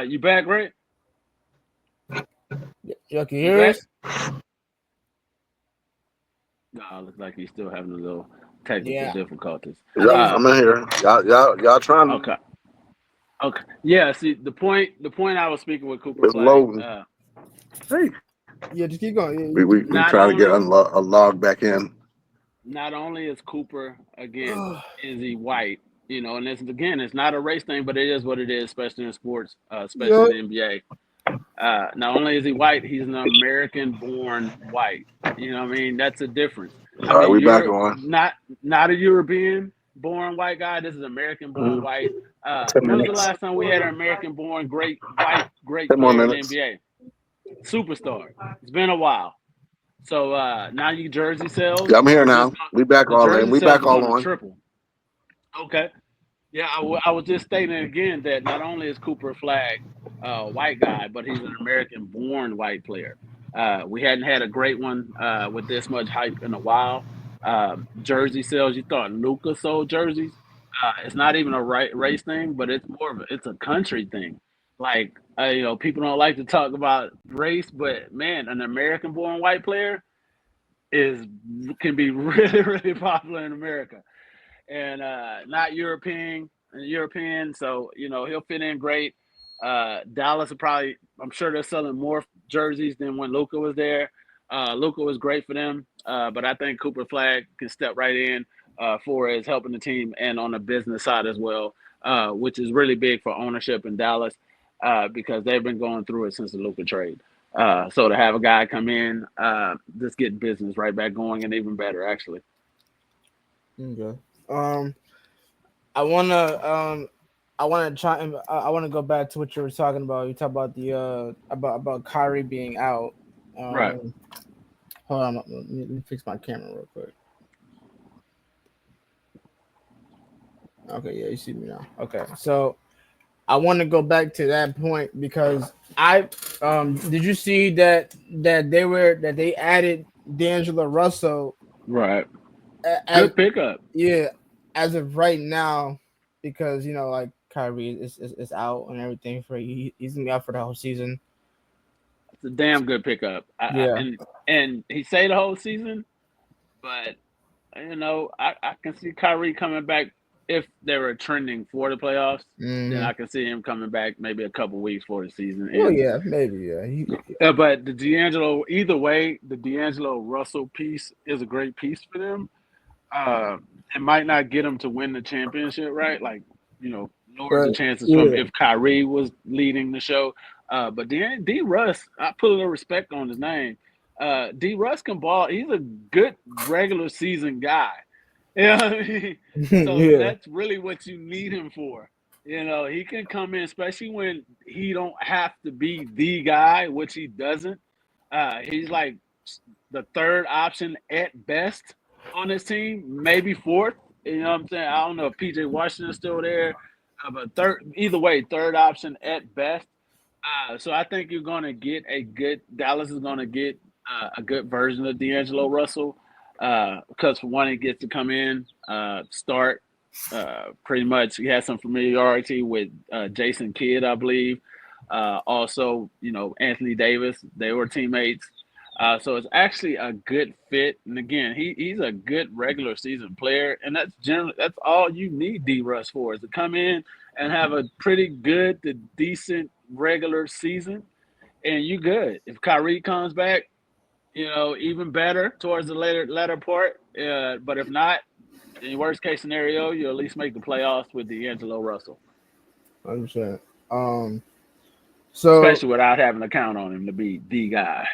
You back, Ray? Yo, can you hear us? No, it looks like he's still having a little technical difficulties. Yeah, I'm in here. Y'all trying to. Okay. Yeah. See, the point I was speaking with Cooper. It's loading. Hey. Yeah, just keep going. We try to get a log back in. Not only is Cooper again is he white, and it's not a race thing, but it is what it is, especially in sports, especially in the NBA. Not only is he white, he's an American-born white. You know what I mean? That's a difference. All right, we back on. Not a European-born white guy. This is American-born white. When was the last time we had an American-born great player in the NBA? Superstar. It's been a while. So now you jersey sales. Yeah, I'm here now. We back all in. We back all on. Triple. Okay. Yeah, I was just stating again that not only is Cooper Flag a white guy, but he's an American-born white player. We hadn't had a great one with this much hype in a while. Jersey sales, you thought Luka sold jerseys. It's not even a race thing, but it's it's a country thing. Like, people don't like to talk about race, but man, an American-born white player can be really, really popular in America. And not European, so he'll fit in great. Dallas will probably, I'm sure they're selling more jerseys than when Luka was there. Luka was great for them, but I think Cooper Flag can step right in for as helping the team and on the business side as well, which is really big for ownership in Dallas because they've been going through it since the Luka trade. So to have a guy come in, just get business right back going, and even better, actually. Okay. I wanna I want to try. I want to go back to what you were talking about. You talk about the about Kyrie being out. Right. Um, Hold on, let me fix my camera real quick. Okay, yeah, you see me now. Okay, so I want to go back to that point because I did you see that they added D'Angelo Russell Right. as Good pickup. yeah as of right now because like Kyrie is out and everything for he's gonna be out for the whole season. It's a damn good pickup. Yeah. And he stayed the whole season, but I can see Kyrie coming back if they were trending for the playoffs. Then Mm-hmm. I can see him coming back maybe a couple weeks for the season Well, ends. yeah, maybe yeah. But the D'Angelo, either way, the D'Angelo Russell piece is a great piece for them. Uh, it might not get them to win the championship, right? Like, lowers the But chances from yeah, if Kyrie was leading the show. But D Russ, I put a little respect on his name. D Russ can ball. He's a good regular season guy. You know what I mean? So yeah, that's really what you need him for. He can come in, especially when he don't have to be the guy, which he doesn't. He's like the third option at best on his team, maybe fourth. You know what I'm saying? I don't know if PJ Washington's still there, but either way, third option at best. So I think you're going to get Dallas is going to get a good version of D'Angelo Russell because for one, he gets to come in, start. Pretty much, he has some familiarity with Jason Kidd, I believe. Also, Anthony Davis. They were teammates. So it's actually a good fit. And again, he's a good regular season player, and that's all you need D Russ for is to come in and have a pretty good to decent regular season, and you good. If Kyrie comes back, even better towards the latter part. But if not, in worst case scenario, you at least make the playoffs with D'Angelo Russell, 100%. Um, so especially without having to count on him to be the guy.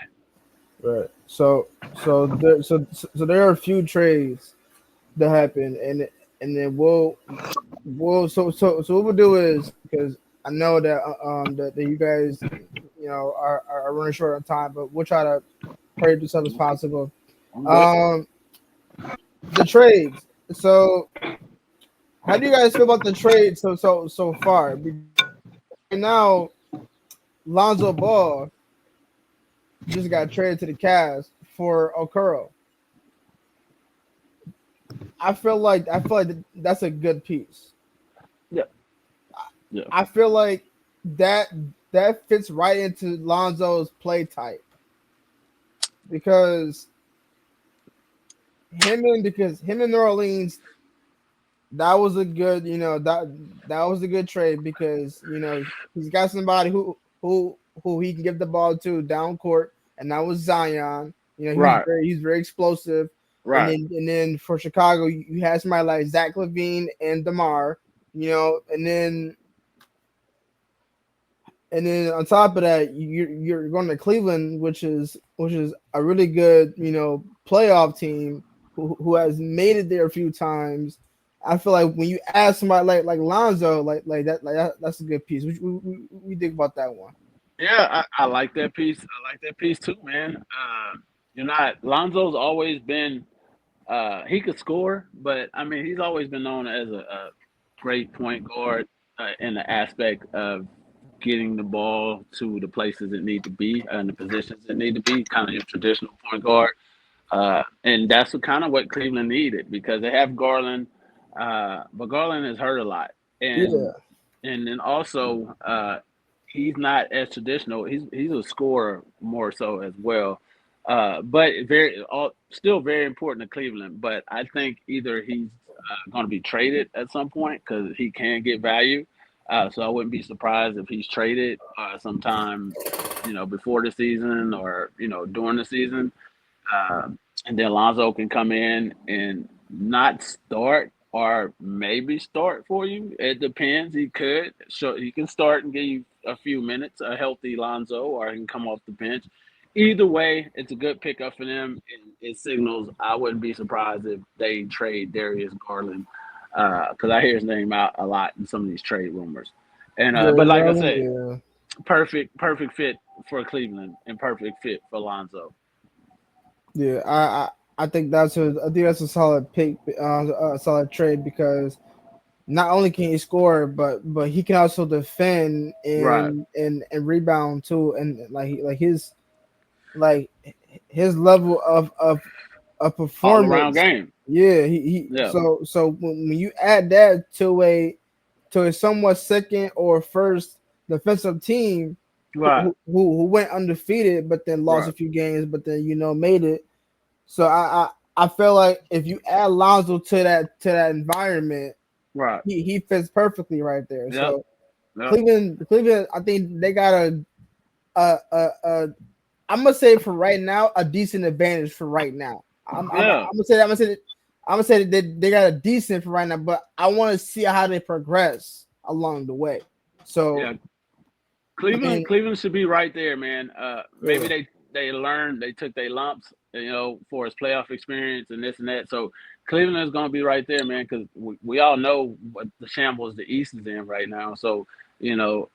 right, so there are a few trades that happen, and then so what we'll do is because I know that you guys are running short on time, but we'll try to hurry this up as possible. I'm good. Um, the trades. So how do you guys feel about the trade so far? Right now, Lonzo Ball just got traded to the Cavs for Okoro. I feel like that's a good piece. Yeah, yeah, I feel like that that fits right into Lonzo's play type because him in New Orleans that was a good that was a good trade because he's got somebody who he can give the ball to down court and that was Zion. right, He's very explosive. And right. then for Chicago, you had somebody like Zach LaVine and DeMar, and then on top of that, you're going to Cleveland, which is a really good playoff team who has made it there a few times. I feel like when you add somebody like Lonzo, that's a good piece. We think about that one. Yeah, I like that piece. I like that piece too, man. Lonzo's always been. He could score, but I mean, he's always been known as a great point guard in the aspect of getting the ball to the places it need to be and the positions it need to be, kind of your traditional point guard. And that's what Cleveland needed because they have Garland, but Garland is hurt a lot, and Yeah, and then also he's not as traditional. He's a scorer more so as well, but still very important to Cleveland. But I think either he's going to be traded at some point because he can get value. So I wouldn't be surprised if he's traded sometime, before the season or during the season. Uh, and then Lonzo can come in and not start or maybe start for you. It depends. He could. So he can start and give you a few minutes, a healthy Lonzo, or he can come off the bench. Either way, it's a good pickup for them. And it signals I wouldn't be surprised if they trade Darius Garland because I hear his name out a lot in some of these trade rumors. And but like I said, yeah. perfect fit for Cleveland and perfect fit for Lonzo. Yeah, I think that's a solid pick, a solid trade because not only can he score, but he can also defend Right. and rebound too, and like his level of All around performance. game. Yeah, he Yeah. so when you add that to a somewhat second or first defensive team Right. who went undefeated but then lost a Right. few games but then made it. So I feel like if you add Lonzo to that environment, Right. he fits perfectly right there. Yep. So Yep. Cleveland, I think they got a I'm gonna say for right now a decent advantage for right now. I'm Yeah. I'm gonna say that they got a decent for right now, but I want to see how they progress along the way. So Yeah. Cleveland, and Cleveland should be right there, man. Maybe yeah, they learned, they took their lumps, for his playoff experience and this and that. So Cleveland is going to be right there, man, because we all know what the shambles the East is in right now. So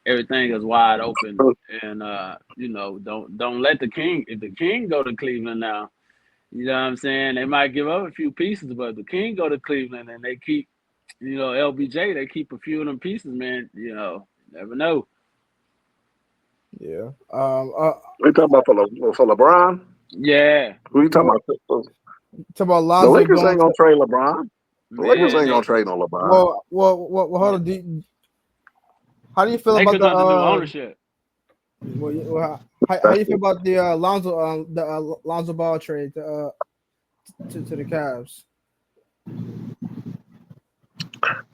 everything is wide open, and don't let the King. If the King go to Cleveland now, you know what I'm saying, they might give up a few pieces, but if the King go to Cleveland and they keep, LBJ, they keep a few of them pieces, man. Never know. yeah. We talking about for LeBron? Yeah, Who you talking Well, about? talk about The Lonzo Lakers going ain't gonna to trade LeBron. The Lakers man, ain't gonna trade no LeBron. well hold yeah. on. How do you feel about Lakers the under new ownership. how you feel about the Lonzo Ball trade to the Cavs?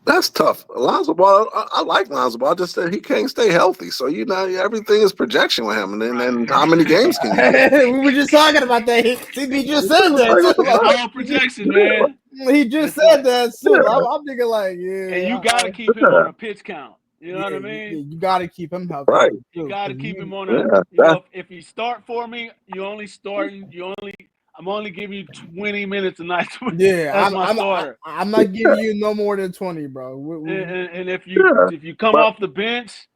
That's tough. Lonzo Ball, I like Lonzo Ball. Just that he can't stay healthy. So everything is projection with him. And then how many games can you get? We were just talking about that. He just said that Like, too. It's Like, all projection, man. he just It's said like, that too. yeah, I'm thinking like, and you yeah, got to keep him on a pitch count. You know what I mean? you got to keep him healthy right. You too, got to because keep him on a. Yeah, that's If he start for me, you only starting. I'm only giving you 20 minutes a night. yeah, That's my starter. I'm not giving you no more than 20, bro. And if you yeah. if you come But off the bench,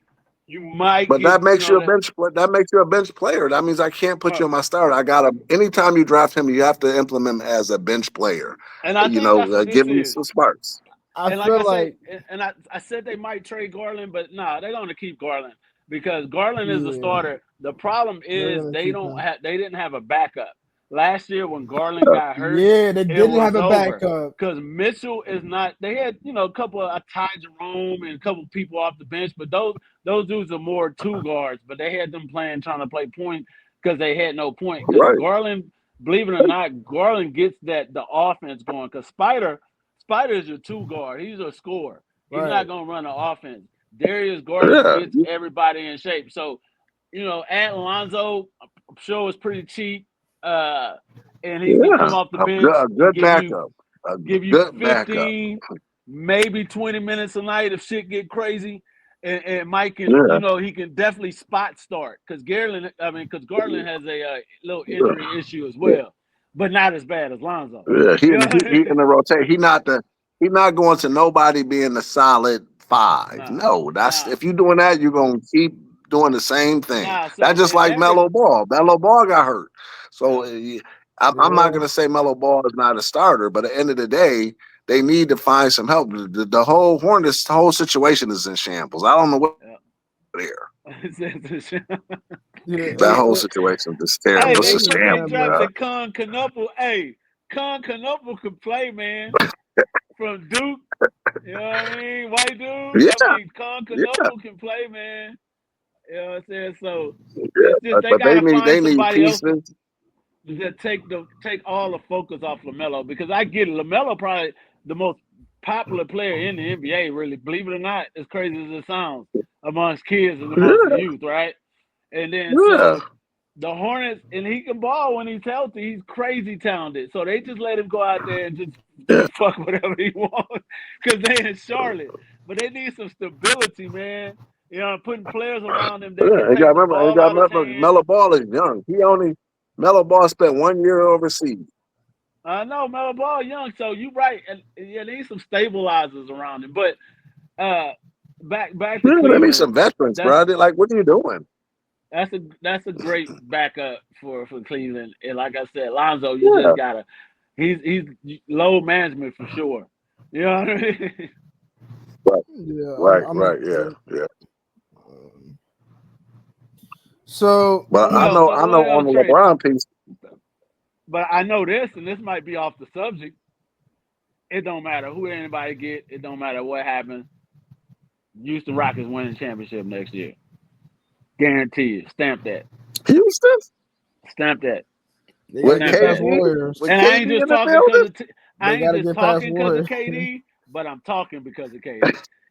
you might but get that makes you a bench. That makes you a bench player. That means I can't put you right. on my starter. I gotta. Anytime you draft him, you have to implement him as a bench player. And I think that's what Give this me is. some sparks. I And like feel I say, like and I said they might trade Garland, but nah, they're going to keep Garland because Garland is a yeah, starter. The problem they're is gonna keep him. they didn't have a backup last year when Garland got hurt. Yeah, they It didn't was have a over backup. because Mitchell is not. They had a couple of Ty Jerome and a couple of people off the bench, but those dudes are more two guards. But they had them trying to play point because they had no point. Because Right. Garland, believe it or not, Garland gets the offense going. Because Spider is your two guard. He's a scorer. He's not Right. gonna run the offense. Darius Garland Yeah. gets everybody in shape. So, at Alonzo, I'm sure it's pretty cheap. And he can Yeah. come off the A bench and good backup. A give you good backup. 15, maybe 20 minutes a night if shit get crazy. And Mike can, Yeah. he can definitely spot start because Garland has a little injury issue as Yeah. well, but not as bad as Lonzo. Yeah, he, You know? he in the rotation. He not going to nobody being the solid five. Nah, No, that's nah, if you're doing that, you're gonna keep doing the same thing. nah. That's So just and like that was Melo Ball. Melo Ball got hurt, so yeah. I'm not Yeah. gonna say Melo Ball is not a starter, but at the end of the day, they need to find some help. The whole Hornets, the whole situation is in shambles. I don't know what Yeah. here. Yeah, That whole situation is terrible. Hey, It's it a is they shambles, shambles. bro. drafted Con Canuple. Hey, Con Canuple could play, man, from Duke. You know what I mean? White dude. I Yeah, mean, Con yeah, Canuple can play, man. You know what I'm saying? So yeah. it's just they But they gotta need find they need somebody else pieces. to take all the focus off LaMelo because I get it. LaMelo probably the most popular player in the NBA. Really, believe it or not, as crazy as it sounds, amongst kids and amongst the Yeah, youth, right? And then yeah. so the Hornets, and he can ball when he's healthy. He's crazy talented. So they just let him go out there and just Yeah. do fuck whatever he wants because they in Charlotte. But they need some stability, man. Putting players around him that can Yeah, take the you ball got to out of his remember, hand. Melo Ball is young. Melo Ball spent 1 year overseas. I know Melo Ball young, so you right. And yeah, need some stabilizers around him. But back to Yeah, they need Cleveland. some veterans, That's bro. They're like, what are you doing? that's a great backup for Cleveland. And like I said, Lonzo, you Yeah. just gotta he's load management for sure. You know what I mean? Right. Yeah. So But I know on the Trey, LeBron piece. but I know this, and this might be off the subject. It don't matter who anybody get. It don't matter what happens. Houston Rockets winning championship next year. Guarantee you. Stamp that. Houston? Stamp that. they gotta With get Stamp past that. KD? Warriors. With And I KD ain't in just the talking building? because I They ain't gotta just get past talking because of Warriors. KD, but I'm talking because of KD.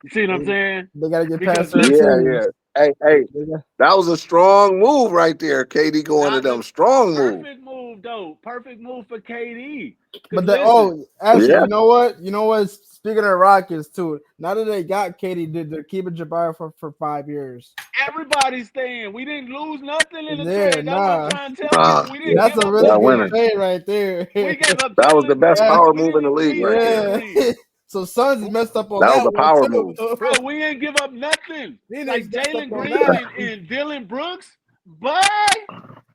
You see what I'm saying? They gotta get Because past certain listen, Yeah. teams. Hey, They got- that was a strong move right there. KD going to not them. the Strong move. perfect move though. Perfect move for KD. Because But listen, actually, Yeah. you know what? You know what? Speaking of Rockets too, now that they got Katie, they're keeping Jabari for 5 years. everybody's staying. We didn't lose nothing in the Yeah, trade. That's what I'm nah, trying to tell people. We didn't that's give a up really Y'all good nothing. winning. trade right there. We gave up That was the Jalen best Green. Yeah, power We move in didn't the even league need right there. Jalen yeah. Green. So Suns messed up on That was that a one power too. move. Bro, we didn't give up nothing. Phoenix Like messed up Jalen on Green that. and Dylan Brooks. But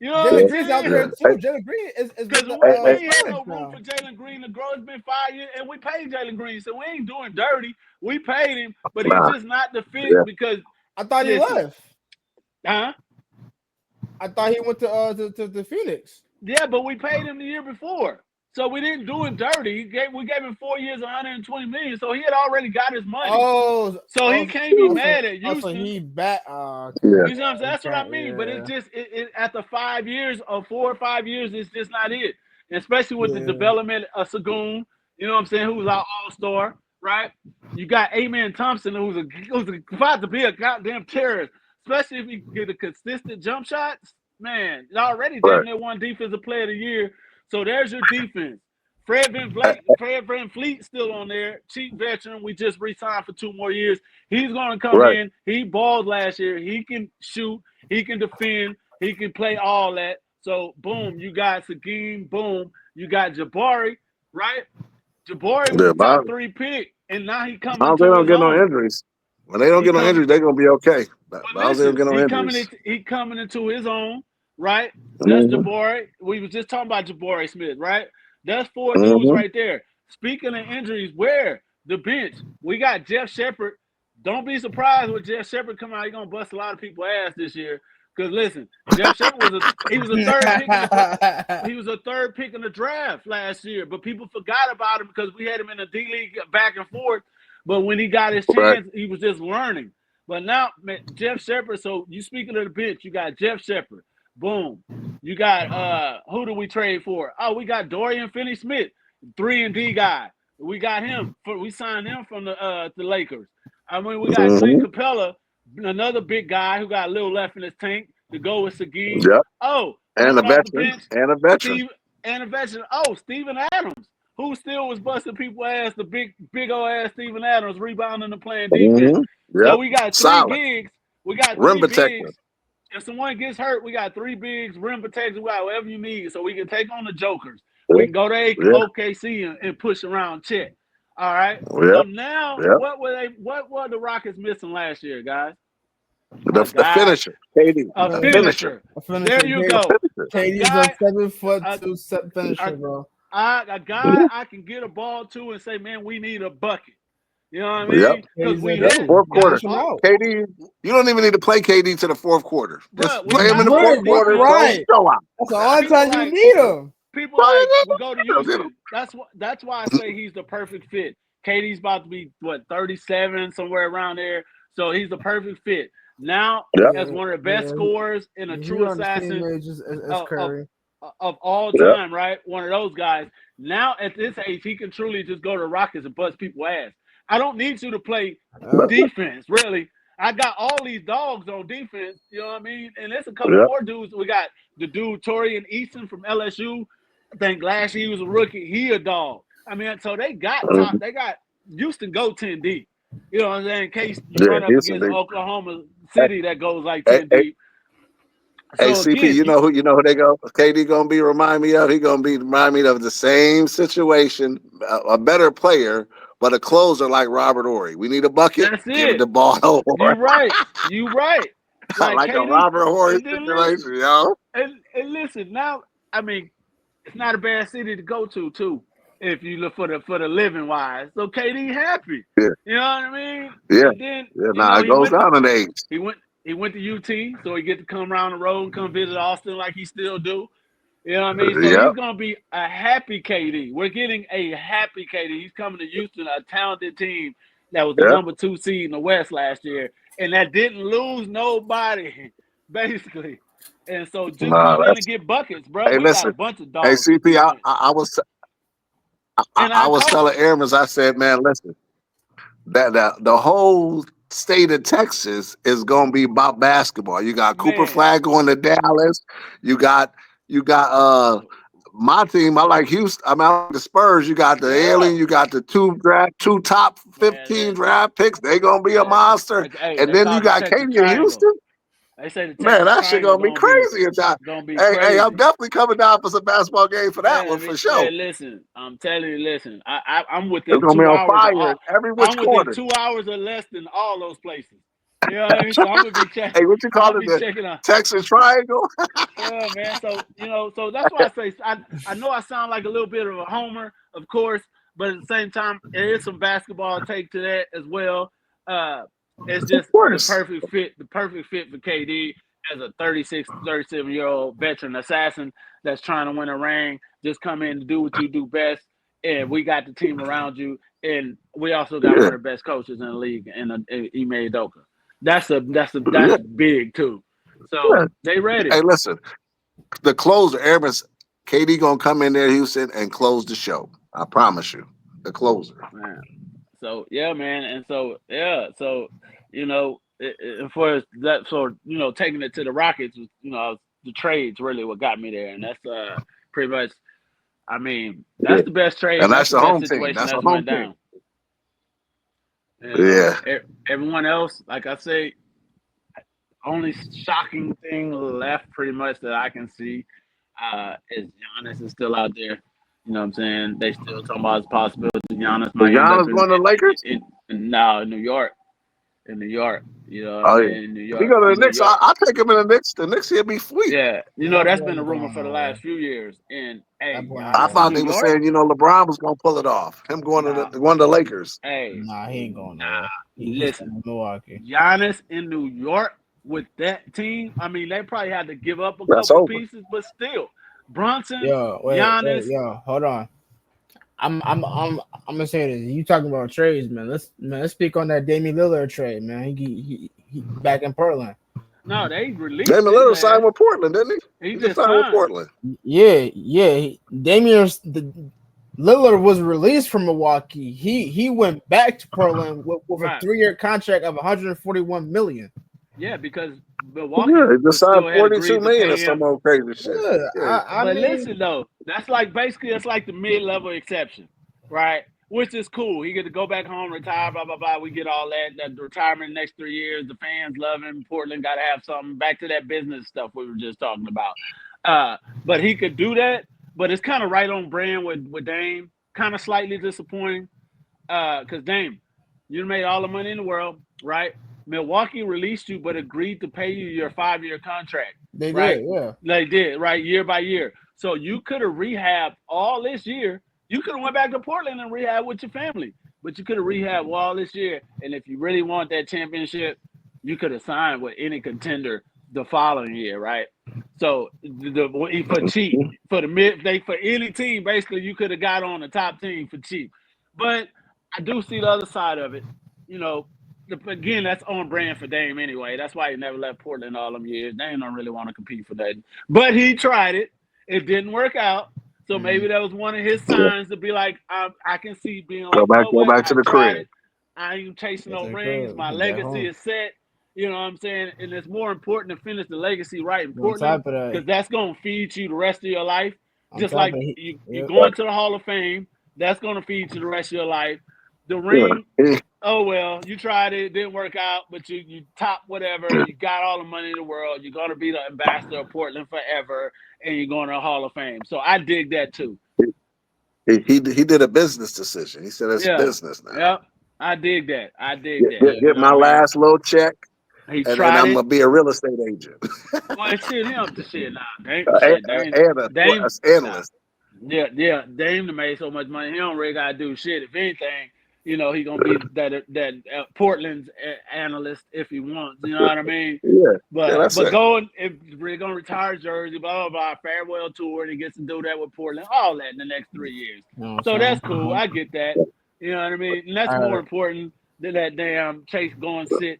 you know what I'm Jalen Green's out saying? there Yeah. too. Jalen Green is Because with the we ain't had Suns no room now. for Jalen Green to grow. It's been 5 years, and we paid Jalen Green, so we ain't doing dirty. We paid him, but he's Nah. just not the fit Yeah. because I thought he listen, left. huh? I thought he went to Phoenix. Yeah, but we paid him the year before. So we didn't do it dirty. We gave him 4 years, 120 million. So he had already got his money. Oh, So he oh, can't be oh, so, mad at oh, so Houston. he back. Oh, okay, Yeah. You know what I'm saying? That's what I mean. But yeah, it's just after 5 years or 4 or 5 years, it's just not it. Especially with the yeah. development of Sagoon, you know what I'm saying, who's our all-star, right? You got Amen Thompson, who's about to be a goddamn terrorist, especially if he get a consistent jump shots. Man, already Right. damn near one defensive player of the year. So there's your defense. Fred Van Fleet still on there, cheap veteran. We just re-signed for 2 more years. He's going to come Right. in. He balled last year. He can shoot. He can defend. He can play all that. So, boom, you got Sagin. Boom, you got Jabari, right? Jabari was Yeah. a top 3 pick, and now he coming They to don't his get no own. injuries. When they don't He get no coming. injuries, they're gonna be okay. But As long as they don't listen, get no injuries. he coming into his own, right? That's Mm-hmm. Jabari. We was just talking about Jabari Smith, right? That's 4 dudes Mm-hmm. right there. Speaking of injuries, where the bench, we got Jeff Shepard. Don't be surprised when Jeff Shepard come out. He's gonna bust a lot of people's ass this year. Because listen, Jeff Shepard was a third pick in the draft last year, but people forgot about him because we had him in the D League back and forth. But when he got his Right. chance, he was just learning. But now, man, Jeff Shepard. So you speaking of the bench, you got Jeff Shepard. Boom. You got who do we trade for? Oh, we got Dorian Finney-Smith, 3-and-D guy. We got him. We signed him from the Lakers. I mean, we got Clint Mm-hmm. Capella, another big guy who got a little left in his tank to go with Sagin. Yep. Oh, And a coming off the veteran. bench, And a veteran. Steven Adams, who still was busting people ass, the big old ass Steven Adams rebounding and playing defense. Mm-hmm. So Yep. we got 3 Solid. bigs. We got Rim 3 protector. bigs. If someone gets hurt, we got 3 bigs, rim protection, we got whatever you need, so we can take on the jokers. We can go to OKC and push around Chet. All right. Yep. So now, Yep. what were the Rockets missing last year, guys? The finisher. KD. A The finisher. finisher. There you go. KD's a 7'2" finisher, bro. A guy I can get a ball to and say, man, we need a bucket. You know what I Yep. mean? Because we Yep. had Fourth quarter. out. KD, you don't even need to play KD to the fourth quarter. Just Bruh, we play him in the got fourth our quarter. defense. Right. Show out. That's the only People time you like- need him. People like we go to Houston. That's why I say he's the perfect fit. KD's about to be 37, somewhere around there. So he's the perfect fit. Now, Yep. as one of the best scorers and a true assassin of all time, right? One of those guys. Now at this age, he can truly just go to Rockets and bust people's ass. I don't need you to play defense, really. I got all these dogs on defense, you know what I mean? And there's a couple more dudes. We got the dude Torian Easton from LSU. I think last year he was a rookie. He a dog. I mean, so they got Houston go 10 deep. You know what I'm saying? In case you run up against Oklahoma City that goes like 10 deep. Hey, So CP, again, you know who they go. KD gonna be remind me of. He gonna be remind me of the same situation, a better player, but a closer like Robert Ory. We need a bucket. that's Give it it. the ball to You Horry. right. You right. Like Like a KD. Robert Horry And then listen. situation, yo. And listen. Now, I mean, it's not a bad city to go to too. If you look for the living wise, so KD happy. Yeah, You know what I mean? yeah, And then yeah. Nah, it goes down in age. he went he went to UT, so he get to come around the road and come visit Austin like he still do. You know what I mean? So Yep. he's gonna be a happy KD. We're getting a happy KD. He's coming to Houston, a talented team that was the Yep. number 2 seed in the West last year, and that didn't lose nobody, basically. And so just Nah, come in and that's. get buckets, bro. Hey, We got a listen. bunch of Hey, dogs CP, defense. And I I was talk, telling Airmans, I said, man, listen, that the whole state of Texas is gonna be about basketball. You got Cooper man, Flag going to Dallas. You got my team. I like Houston. I like the Spurs. You got the yeah. Alien. You got the two top Man, 15 draft picks. They gonna be a man. monster. Hey, And they then you call the got Texas Katie in Triangle. Houston. They say the Man, Texas that shit Triangle gonna be crazy. gonna be Hey, I'm crazy. definitely coming down for some basketball game for that one Man, for sure. man, listen. I'm telling you, listen. I'm It's within gonna be 2 on hours of fire in all. every which I'm within corner. 2 hours or less than all those places. You know what I mean? So I'm gonna be checking. Hey, what you I'm call gonna it? be The checking out. Texas Triangle? Yeah, man. So so that's why I say I know I sound like a little bit of a homer, of course, but at the same time, there is some basketball take to that as well. It's Of just the course. perfect fit, for KD as a 36, 37-year-old veteran assassin that's trying to win a ring. Just come in and do what you do best, and we got the team around you, and we also got Yeah. one of the best coaches in the league, in Ime Udoka. That's Yeah. big too. Yeah. So they ready. Hey, listen, the closer, Airman's KD gonna come in there, Houston, and close the show. I promise you. The closer. Man. So yeah, man, and so yeah, so for that, so taking it to the Rockets, the trades really what got me there, and that's pretty much. I mean, Yeah. that's the best trade. And That's that's the the best home team. situation That's the that's home went team. down. Yeah. Everyone else, like I say, only shocking thing left, pretty much that I can see, is Giannis is still out there. You know what I'm saying? They still talking about his possibility. Giannis Is might end up Giannis going to the Lakers? in New York. In New York, you know what I Oh, yeah. mean? In New If he York, go to the New Knicks, York. I'll take him in the Knicks. The Knicks, he'll be sweet. Yeah, That that's boy been a ain't rumor going for the nowhere. last few years. And That hey, boy ain't I Giannis going in thought New they were nowhere. York? saying, LeBron was going to pull it off. Him going Nah, to the Lakers. hey, Nah, he ain't going nah. nowhere. He's Listen, staying in Milwaukee. Giannis in New York with that team. I mean, they probably had to give up a That's couple over. pieces, but still, Brunson, Yo, wait, Giannis. yo, hold on. I'm gonna say this. You talking about trades, man? Let's speak on that Damian Lillard trade, man. He back in Portland. No, they released Damon his Lillard signed ass. with Portland, didn't he? He He just just signed with signed. Portland. Yeah. Lillard was released from Milwaukee. He went back to Portland with a Right. 3-year contract of 141 million. Yeah, because Yeah, Milwaukee he just signed still had 42 agreed to million or pay some him. old crazy shit. Yeah, Yeah. I But mean, listen though, that's like the mid-level exception, right? Which is cool. He get to go back home, retire, blah blah blah. We get all that. That retirement the next 3 years. The fans love him. Portland got to have something. Back to that business stuff we were just talking about. But he could do that. But it's kind of right on brand with Dame. Kind of slightly disappointing. Because Dame, you made all the money in the world, right? Milwaukee released you, but agreed to pay you your 5-year contract, they right? did, yeah. They did, right, year by year. So you could have rehabbed all this year. You could have went back to Portland and rehab with your family, but you could have rehabbed all this year. And if you really want that championship, you could have signed with any contender the following year, right? So for cheap, for any team, basically you could have got on the top team for cheap. But I do see the other side of it. Again, that's on brand for Dame anyway. That's why he never left Portland all them years. Dame don't really want to compete for that. But he tried it. It didn't work out. So maybe that was one of his signs to be like, I can see being like, you know Go what? back to I the tried crib. it. I ain't chasing no Yes, I rings. could. My He back legacy home. is set. You know what I'm saying? And it's more important to finish the legacy right in On Portland top of that, because that's going to feed you the rest of your life. on Just top like of you yep. going to the Hall of Fame, that's going to feed you the rest of your life. The Yeah. ring, oh well, you tried it, it didn't work out, but you top whatever, you got all the money in the world, you're gonna be the ambassador of Portland forever, and you're going to the Hall of Fame. So I dig that too. He did a business decision. He said it's Yeah, business now. yep, I dig that. I dig that. You Get know what my I mean? last little check, He and tried I'm it. gonna be a real estate agent Well, shit, him to shit now. and Dame, a nah. analyst. Yeah. Dame done made so much money. He don't really gotta do shit. If anything, he gonna be that Portland's analyst if he wants. You know what I mean? Yeah, yeah, But that's but it. going if we're gonna retire his jersey, blah blah blah, farewell tour, and he gets to do that with Portland, all that in the next 3 years. You know what So I'm that's saying? cool. I get that. You know what I mean? And that's All more right. important than that damn Chase going sit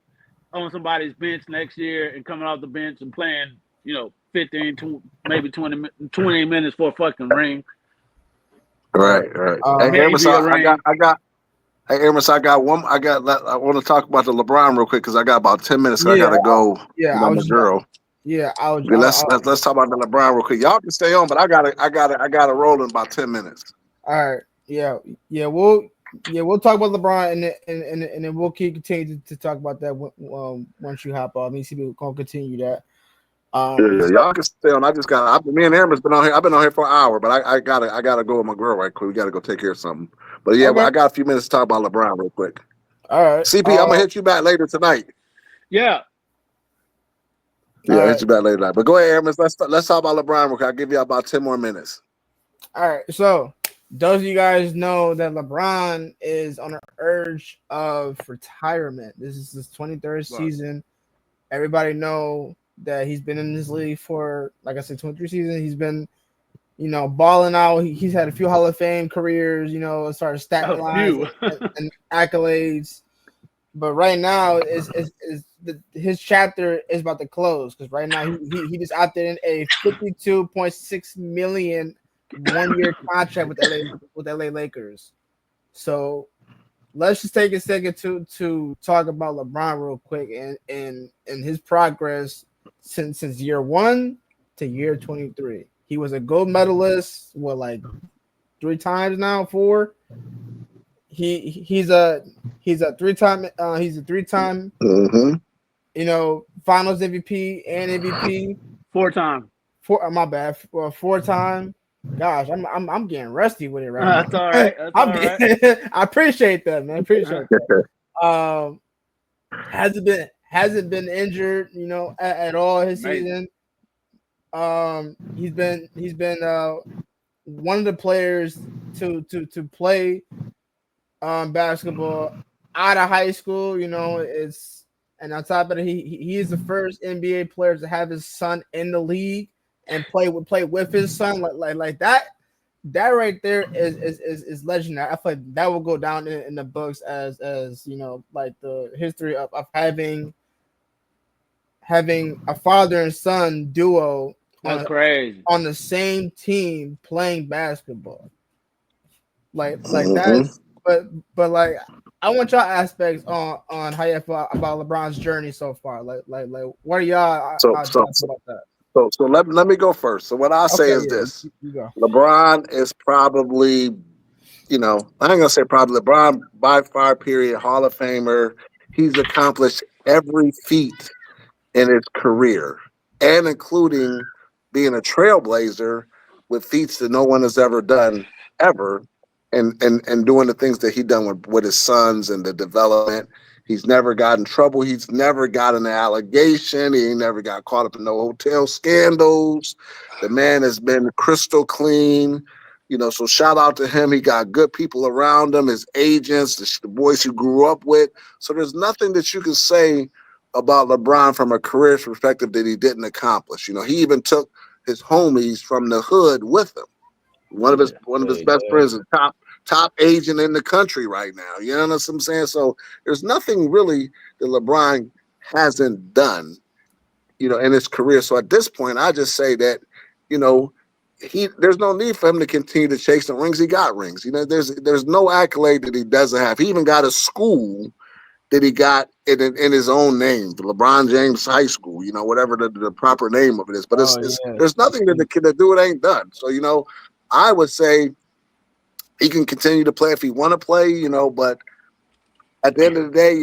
on somebody's bench next year and coming off the bench and playing, 15, 20, maybe 20 minutes for a fucking ring. All right. Right. Hey, Amos, Maybe a ring. Hey, Amos, I want to talk about the LeBron real quick because I got about 10 minutes. So I Yeah, gotta go. yeah. I My was just about. girl. Yeah, Yeah, let's talk about the LeBron real quick. Y'all can stay on, but I gotta roll in about 10 minutes. all right. Yeah, yeah. We'll talk about LeBron and then we'll continue to talk about that once you hop off. Me see we're gonna continue that. Yeah, So y'all can stay on. Me and Aaron's been on here. I've been on here for an hour, but I gotta go with my girl right quick. We gotta go take care of something. But yeah, okay. I got a few minutes to talk about LeBron real quick. All right. CP, I'm gonna hit you back later tonight. Yeah. Yeah, All I'll right. hit you back later tonight. But go ahead, Aaron. Let's talk about LeBron real quick. I'll give you about 10 more minutes. All right. So those of you guys know that LeBron is on the urge of retirement. This is his 23rd season. Everybody know that he's been in this league for, like I said, 23 seasons. He's been, balling out. He's had a few Hall of Fame careers, as far as stat lines and accolades. But right now, his chapter is about to close because right now he just opted in a $52.6 million 1-year contract with LA Lakers. So let's just take a second to talk about LeBron real quick and his progress since year 1 to year 23. He was a gold medalist, like 3 times now, 4. He's a 3-time finals MVP and MVP. 4-time. My bad. 4-time. Gosh, I'm getting rusty with it right now. That's all right. That's all right. I appreciate that, man. I appreciate that. Hasn't been injured, at all his season. He's been one of the players to play basketball out of high school. And on top of it, he is the first NBA player to have his son in the league and play with his son like that. That right there is legendary. I feel like that will go down in the books as like the history of having a father and son duo That's crazy on the same team playing basketball. Like that. But like I want y'all aspects on how you feel about LeBron's journey so far. Like what are y'all about that? So let me go first. So what I'll say is this: you go. LeBron is probably, I ain't gonna say probably, LeBron by far period Hall of Famer. He's accomplished every feat in his career, and including being a trailblazer with feats that no one has ever done ever, and doing the things that he done with his sons and the development. He's never got in trouble. He's never got an allegation. He ain't never got caught up in no hotel scandals. The man has been crystal clean. So shout out to him. He got good people around him, his agents, the boys he grew up with. So there's nothing that you can say about LeBron from a career perspective that he didn't accomplish. He even took his homies from the hood with him. One of his best friends is top agent in the country right now. You know what I'm saying? So there's nothing really that LeBron hasn't done, in his career. So at this point, I just say that, there's no need for him to continue to chase the rings. He got rings. There's no accolade that he doesn't have. He even got a school that he got in his own name, the LeBron James High School, whatever the proper name of it is. But there's nothing that the kid that do it ain't done. So, I would say he can continue to play if he want to play, but at the end of the day,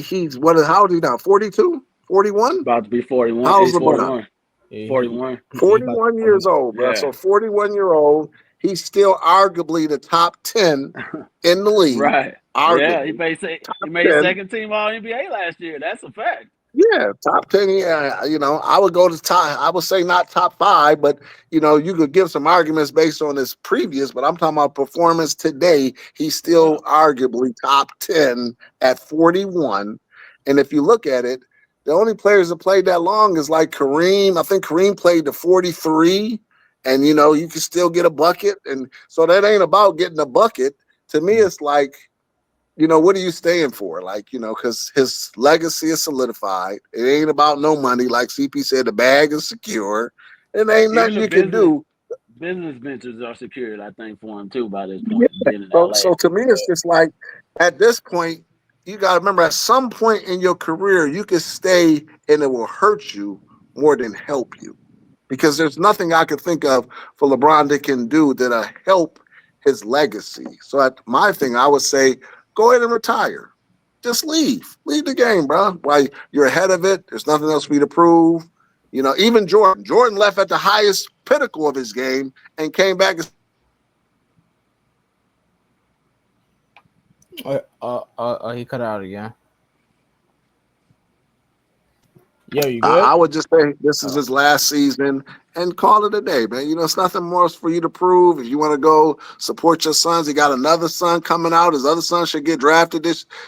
he's what? How old is he now? 42, 41. About to be 41. How's He's LeBron? 41. He 41. 41 years old, bro. Yeah. So 41-year-old, he's still arguably the top 10 in the league. Right. Yeah. He Arguably made he top made 10. second team All NBA last year. That's a fact. Yeah, top 10. Yeah, I would go to top. I would say not top 5, but you could give some arguments based on his previous. But I'm talking about performance today. He's Yeah. still arguably top 10 at 41. And if you look at it, the only players that played that long is like Kareem. I think Kareem played to 43, and you can still get a bucket. And so that ain't about getting a bucket. To me, it's like what are you staying for? Like, because his legacy is solidified. It ain't about no money. Like CP said, the bag is secure. And ain't Even nothing the you can do. business ventures are secured, I think, for him too by this Yeah. point, being in So, LA. so to me, it's just like at this point, you got to remember at some point in your career, you can stay and it will hurt you more than help you. Because there's nothing I could think of for LeBron that can do that'll help his legacy. So at my thing, I would say, go ahead and retire. Just leave. Leave the game, bro. While you're ahead of it, there's nothing else for you to prove. Even Jordan. Jordan left at the highest pinnacle of his game and came back and he cut out again. Yo, you good? I would just say this is his last season and call it a day, man. It's nothing more for you to prove. If you want to go support your sons, he got another son coming out. His other son should get drafted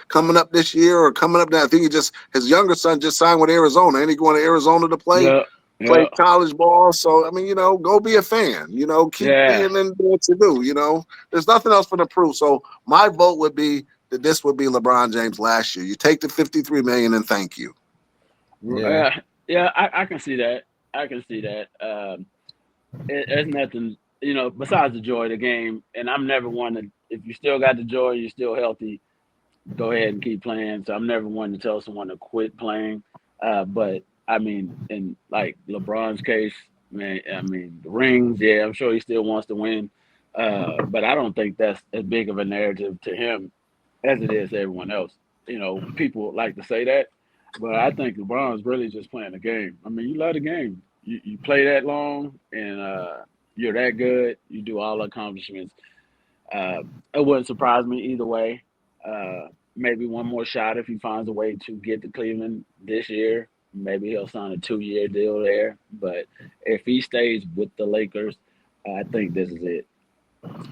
coming up this year or coming up now. I think his younger son just signed with Arizona. And he going to Arizona to play Yeah. play Yeah. college ball. So I mean, go be a fan. Keep Yeah. being in what you do. There's nothing else for the proof. So my vote would be that this would be LeBron James last year. You take the $53 million and thank you. Yeah. Yeah, I can see that. I can see that. There's nothing, besides the joy of the game. And I'm never one to, if you still got the joy, you're still healthy, go ahead and keep playing. So I'm never one to tell someone to quit playing. But I mean, in like LeBron's case, man, I mean, the rings, yeah, I'm sure he still wants to win. But I don't think that's as big of a narrative to him as it is to everyone else. People like to say that, but I think LeBron's really just playing the game. I mean, you love the game. You play that long, and you're that good. You do all the accomplishments. Uh, it wouldn't surprise me either way. Uh, Maybe one more shot if he finds a way to get to Cleveland this year. Maybe he'll sign a 2-year deal there. But if he stays with the Lakers, I think this is it,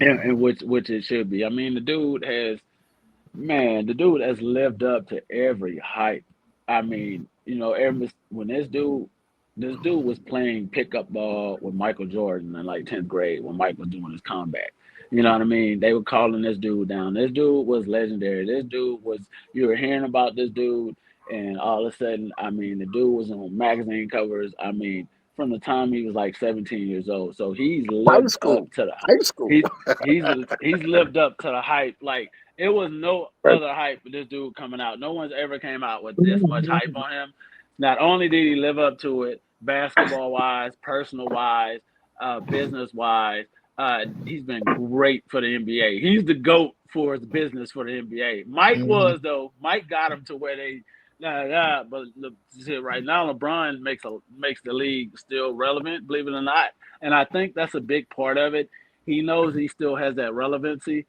and which it should be. I mean, the dude has lived up to every hype. I mean, when this dude was playing pickup ball with Michael Jordan in like 10th grade when Mike was doing his comeback. You know what I mean? They were calling this dude down. This dude was legendary. You were hearing about this dude, and all of a sudden, I mean, the dude was on magazine covers. I mean, from the time he was like 17 years old. So he's High lived school. up to the High school. he he's lived up to the hype. Like it was no other hype for this dude coming out. No one's ever came out with this much hype on him. Not only did he live up to it, basketball wise, personal wise, business wise, he's been great for the NBA. He's the GOAT for his business for the NBA. Mike Mm-hmm. was though. Mike got him to where they. But right now, LeBron makes the league still relevant, believe it or not, and I think that's a big part of it. He knows he still has that relevancy,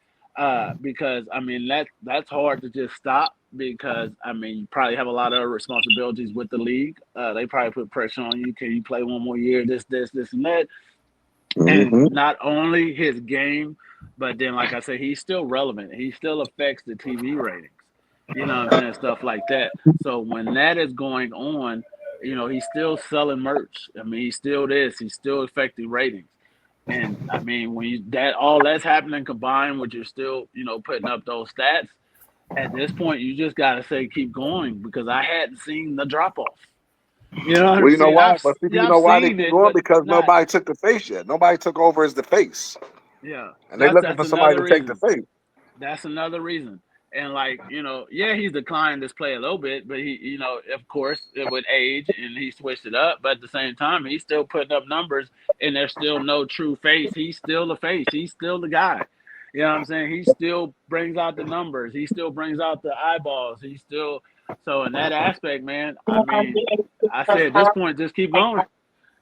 because I mean that's hard to just stop because I mean you probably have a lot of responsibilities with the league. They probably put pressure on you. Can you play one more year? This, and that. And Mm-hmm. not only his game, but then like I said, he's still relevant. He still affects the TV ratings. You know what I'm saying? Stuff like that. So when that is going on, he's still selling merch. I mean, he's still this. He's still affecting ratings. And I mean, when all that's happening combined with you're still, putting up those stats, at this point you just gotta say keep going because I hadn't seen the drop off. You know what I'm Well, you know saying? why? But see, you I've know why they seen keep it, going? but Because not nobody took the face yet. Nobody took over as the face, yeah. and they That's looking that's for somebody another to take the reason. face. That's another reason. And like, yeah, he's declined this play a little bit, but he, of course, it would age and he switched it up. But at the same time, he's still putting up numbers and there's still no true face. He's still the face. He's still the guy. You know what I'm saying? He still brings out the numbers. He still brings out the eyeballs. He still so in that aspect, man. I mean, I said at this point, just keep going.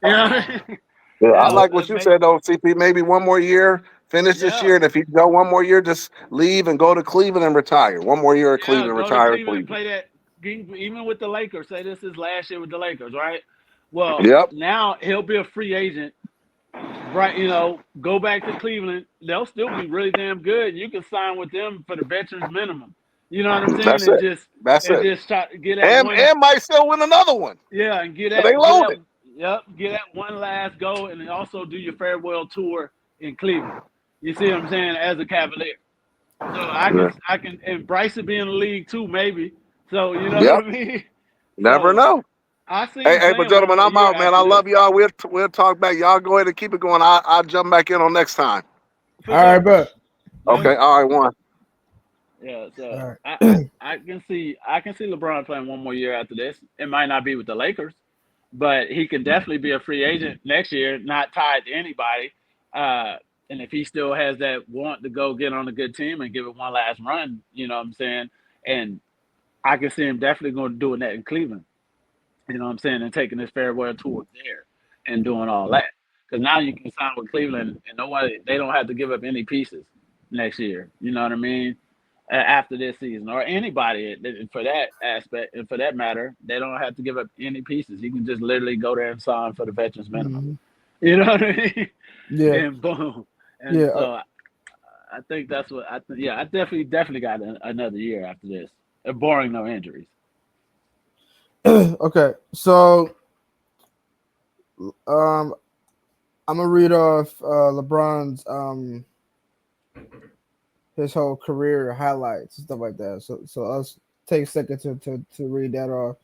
You know, what I mean? Yeah, I Hell, like what you said though, CP. Maybe one more year, finish this yeah, year, and if you go one more year, just leave and go to Cleveland and retire. One more year at yeah. Cleveland, Go to retire at Cleveland and Cleveland. play that even with the Lakers. Say this is last year with the Lakers, right? Well, Yep, now he'll be a free agent, right? Go back to Cleveland. They'll still be really damn good. You can sign with them for the veterans minimum. You know what I'm saying? that's it. That's And it. just try to get that one. And might still win another one. Yeah, and They loaded. get that one last go, and then also do your farewell tour in Cleveland. You see what I'm saying? As a Cavalier, so Yeah. I can, and Bryce would be in the league too, maybe. So you know Yep. what I mean. Never So know. I see Hey, him but playing one gentlemen, more I'm year out, man. I after this, love y'all. We'll talk back. Y'all go ahead and keep it going. I'll jump back in on next time. for All right, sure. bro. Yeah, Okay. All right. One. yeah. So All I can see LeBron playing one more year after this. It might not be with the Lakers, but he can definitely be a free agent next year, not tied to anybody. Uh, and if he still has that want to go get on a good team and give it one last run, you know what I'm saying? And I can see him definitely going to doing that in Cleveland. You know what I'm saying? And taking his farewell tour there and doing all that. Because now you can sign with Cleveland and nobody, they don't have to give up any pieces next year. You know what I mean? After this season, or anybody for that aspect, and for that matter, they don't have to give up any pieces. You can just literally go there and sign for the veterans minimum. right. You know what I mean? Yeah, And boom. And yeah. so I think that's what I definitely got another year after this, barring no injuries. Okay, so um, I'm gonna read off LeBron's his whole career highlights and stuff like that. So let's take a second to read that off.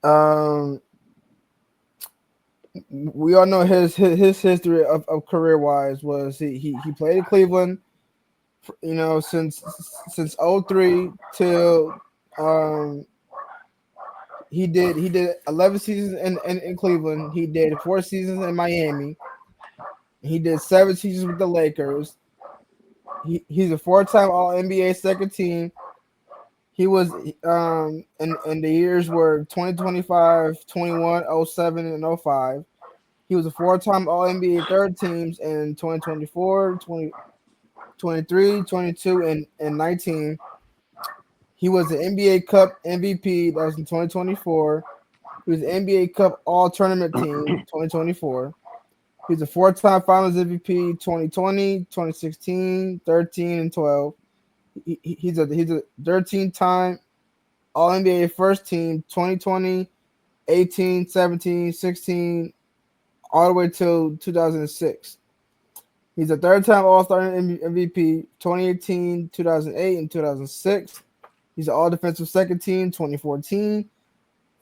Um, we all know his history of career wise was he played in Cleveland, since '03 till um he did 11 seasons in Cleveland. He did 4 seasons in Miami. He did 7 seasons with the Lakers. He's a 4-time All NBA second team. He was and the years were 2025, 21, 07, and 05. He was a 4-time All NBA third teams in 2024, 2023, 22, and 19. He was the NBA Cup MVP. That was in 2024. He was NBA Cup All Tournament Team 2024. He was a 4-time Finals MVP 2020, 2016, 13, and 12. He's a 13-time All NBA First Team 2020, 18, 17, 16, all the way till 2006. He's a third-time All-Star MVP 2018, 2008, and 2006. He's an All-Defensive Second Team 2014.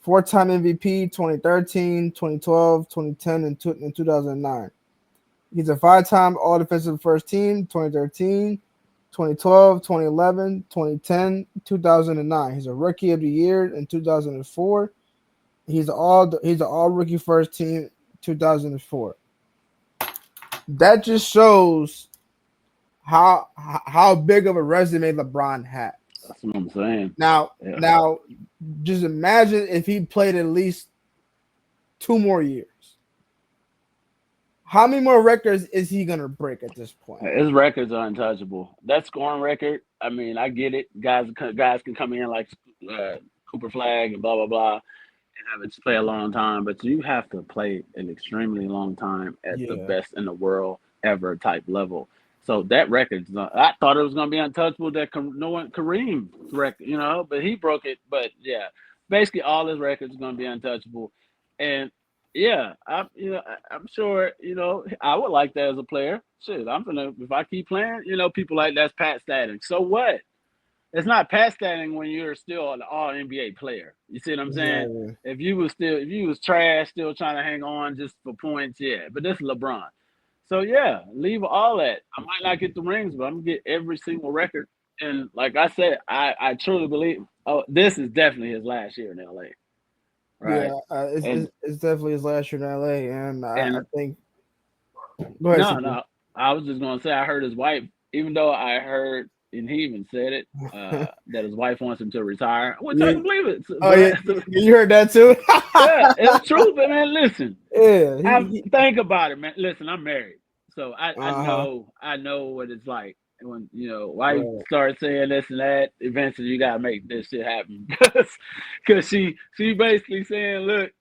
4-time MVP 2013, 2012, 2010, and 2009. He's a 5-time All-Defensive First Team 2013, 2012, 2011, 2010, 2009. He's a Rookie of the Year in 2004. He's an All Rookie First Team 2004. That just shows how big of a resume LeBron has. That's what I'm saying. Yeah. Now, just imagine if he played at least 2 more years. How many more records is he gonna break at this point? His records are untouchable. That scoring record, I mean, I get it. Guys can come in like Cooper Flag and blah blah blah, and have it play a long time, but you have to play an extremely long time at the Yeah, best in the world ever type level. So that record, I thought it was going to be untouchable. No one Kareem's record, but he broke it. But yeah, basically all his records are going to be untouchable. And yeah, I'm sure, I would like that as a player. Shit, if I keep playing, people like that's Pat Static. So what? It's not past standing when you're still an All NBA player. You see what I'm saying? exactly. If you was trash, still trying to hang on just for points, yeah. But this is LeBron, so yeah, leave all that. I might not get the rings, but I'm gonna get every single record. And like I said, I truly believe. Oh, this is definitely his last year in LA, right? Yeah, it's, And it's it's definitely his last year in LA, and I and think. Go ahead, no, CP. no, I was just gonna say I heard his wife even though I heard, and he even said it, that his wife wants him to retire, which I Yeah. can believe it. Oh yeah, you heard that too. Yeah, it's true. But man, listen, Yeah. think about it, man. Listen, I'm married, so I Uh-huh. know what it's like when wife Right. starts saying this and that. Eventually, you gotta make this shit happen because she basically saying, look,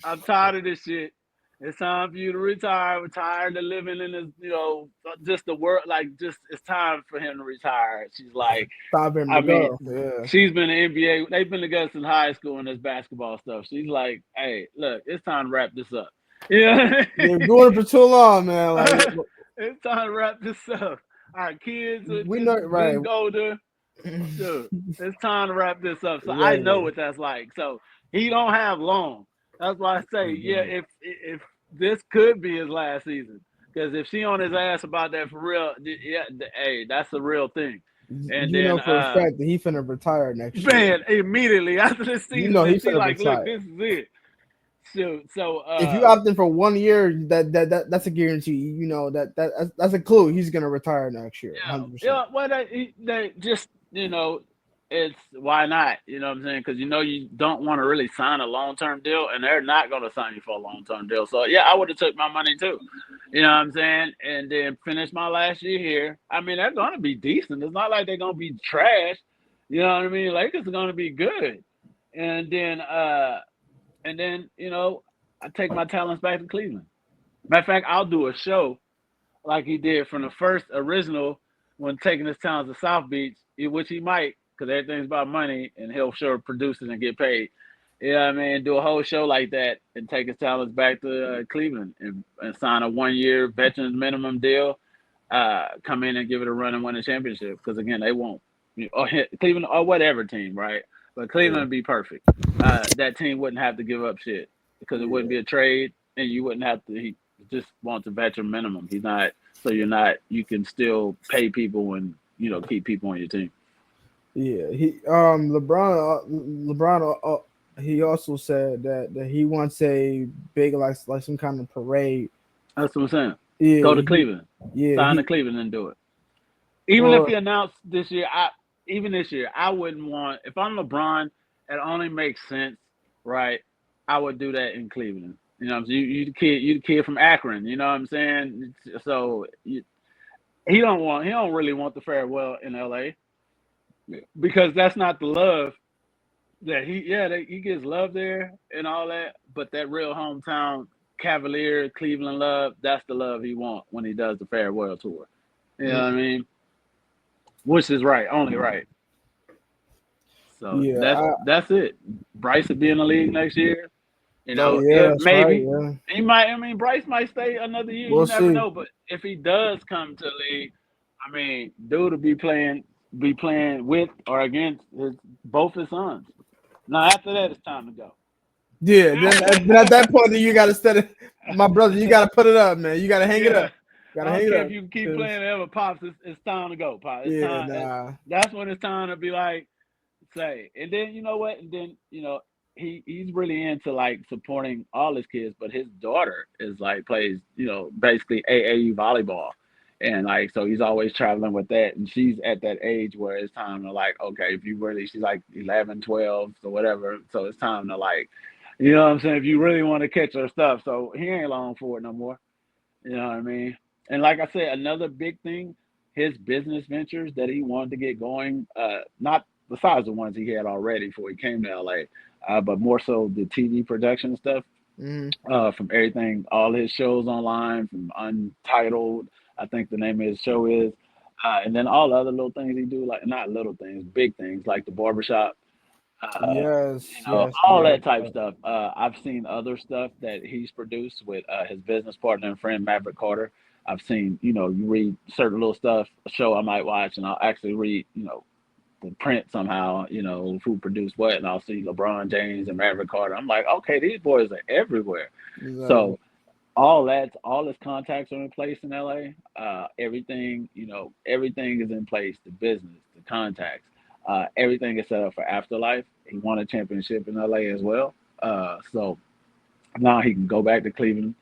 I'm tired of this shit. It's time for you to retire. We're tired of living in this, just the world. Like, just it's time for him to retire. She's like, Time for him I to mean, go. Yeah. she's been in the NBA. They've been together since high school in this basketball stuff. She's like, hey, look, it's time to wrap this up. Yeah, They're doing it for too long, man. Like it's time to wrap this up. Our kids are we know, right? getting older. Dude, it's time to wrap this up. So I Right. know what that's like. So he don't have long. That's why I say, yeah, if this could be his last season, because if she on his ass about that for real, yeah, hey, that's the real thing. And You then, know for a fact that he finna retire next year. man, immediately after the You season, know he and she finna like, look, retire. this is it. So If you opt in for 1 year, that's a guarantee. You know that's a clue. He's gonna retire next year, 100%. yeah. Well, they just it's why not? You know what I'm saying? Because you don't want to really sign a long term deal, and they're not going to sign you for a long term deal. So yeah, I would have took my money too. You know what I'm saying? And then finish my last year here. I mean, they're going to be decent. It's not like they're going to be trash. You know what I mean? Lakers are going to be good. And then I take my talents back to Cleveland. Matter of fact, I'll do a show like he did from the first original when taking his talents to South Beach, which he might, because everything's about money, and he'll sure produce it and get paid. You know what I mean? Do a whole show like that and take his talents back to Cleveland and sign a 1 year veterans minimum deal. Come in and give it a run and win a championship. Because again, they won't. Or Cleveland or whatever team, right? But Cleveland would be perfect. That team wouldn't have to give up shit because it wouldn't be a trade, and you wouldn't have to. He just wants a veteran minimum. He's not. So you can still pay people and keep people on your team. Yeah, LeBron he also said that he wants a big like some kind of parade. That's what I'm saying. Yeah, Go to Cleveland, sign to he Cleveland and do it. Even if well he announced this year, I wouldn't want. If I'm LeBron, it only makes sense, right? I would do that in Cleveland. You know, you the kid from Akron. You know what I'm saying? So he don't really want the farewell in LA because that's not the love that he gets love there and all that, but that real hometown Cavalier Cleveland love, that's the love he wants when he does the farewell tour. You know what I mean? Which is right, only right. So yeah. that's it. Bryce will be in the league next year. Oh yeah, that's right. Maybe Yeah, he might. I mean, Bryce might stay another year. You we'll never see. know. But if he does come to the league, I mean, dude will be playing with or against both his sons. Now after that, it's time to go. Yeah, then at that point, then you gotta study. My brother, you gotta put it up, man. You gotta hang it Yeah. up. You I gotta don't hang it care if up. you keep 'Cause, playing ever, pops. It's time to go, pops. It's yeah, time. nah. That's when it's time to be like, say. And then you know what? And then he's really into like supporting all his kids, but his daughter is like plays basically AAU volleyball, and like so he's always traveling with that, and she's at that age where it's time to like okay, if you really she's like 11, 12, or whatever, so it's time to like, you know what I'm saying, if you really want to catch her stuff, so he ain't long for it no more. You know what I mean? And like I said, another big thing, his business ventures that he wanted to get going, not besides the ones he had already before he came to LA, but more so the TV production stuff, Mm-hmm. from everything, all his shows online, from Untitled, I think the name of his show is, and then all the other little things he do, like not little things, big things like the barbershop, Yes, yes, all yeah. that type stuff. I've seen other stuff that he's produced with his business partner and friend Maverick Carter. I've seen, you read certain little stuff, a show I might watch, and I'll actually read, the print somehow, who produced what, and I'll see LeBron James and Maverick Carter. I'm like, okay, these boys are everywhere. Exactly. So all his contacts are in place in LA. Everything, everything is in place. The business, the contacts, everything is set up for afterlife. He won a championship in LA as well. So now he can go back to Cleveland,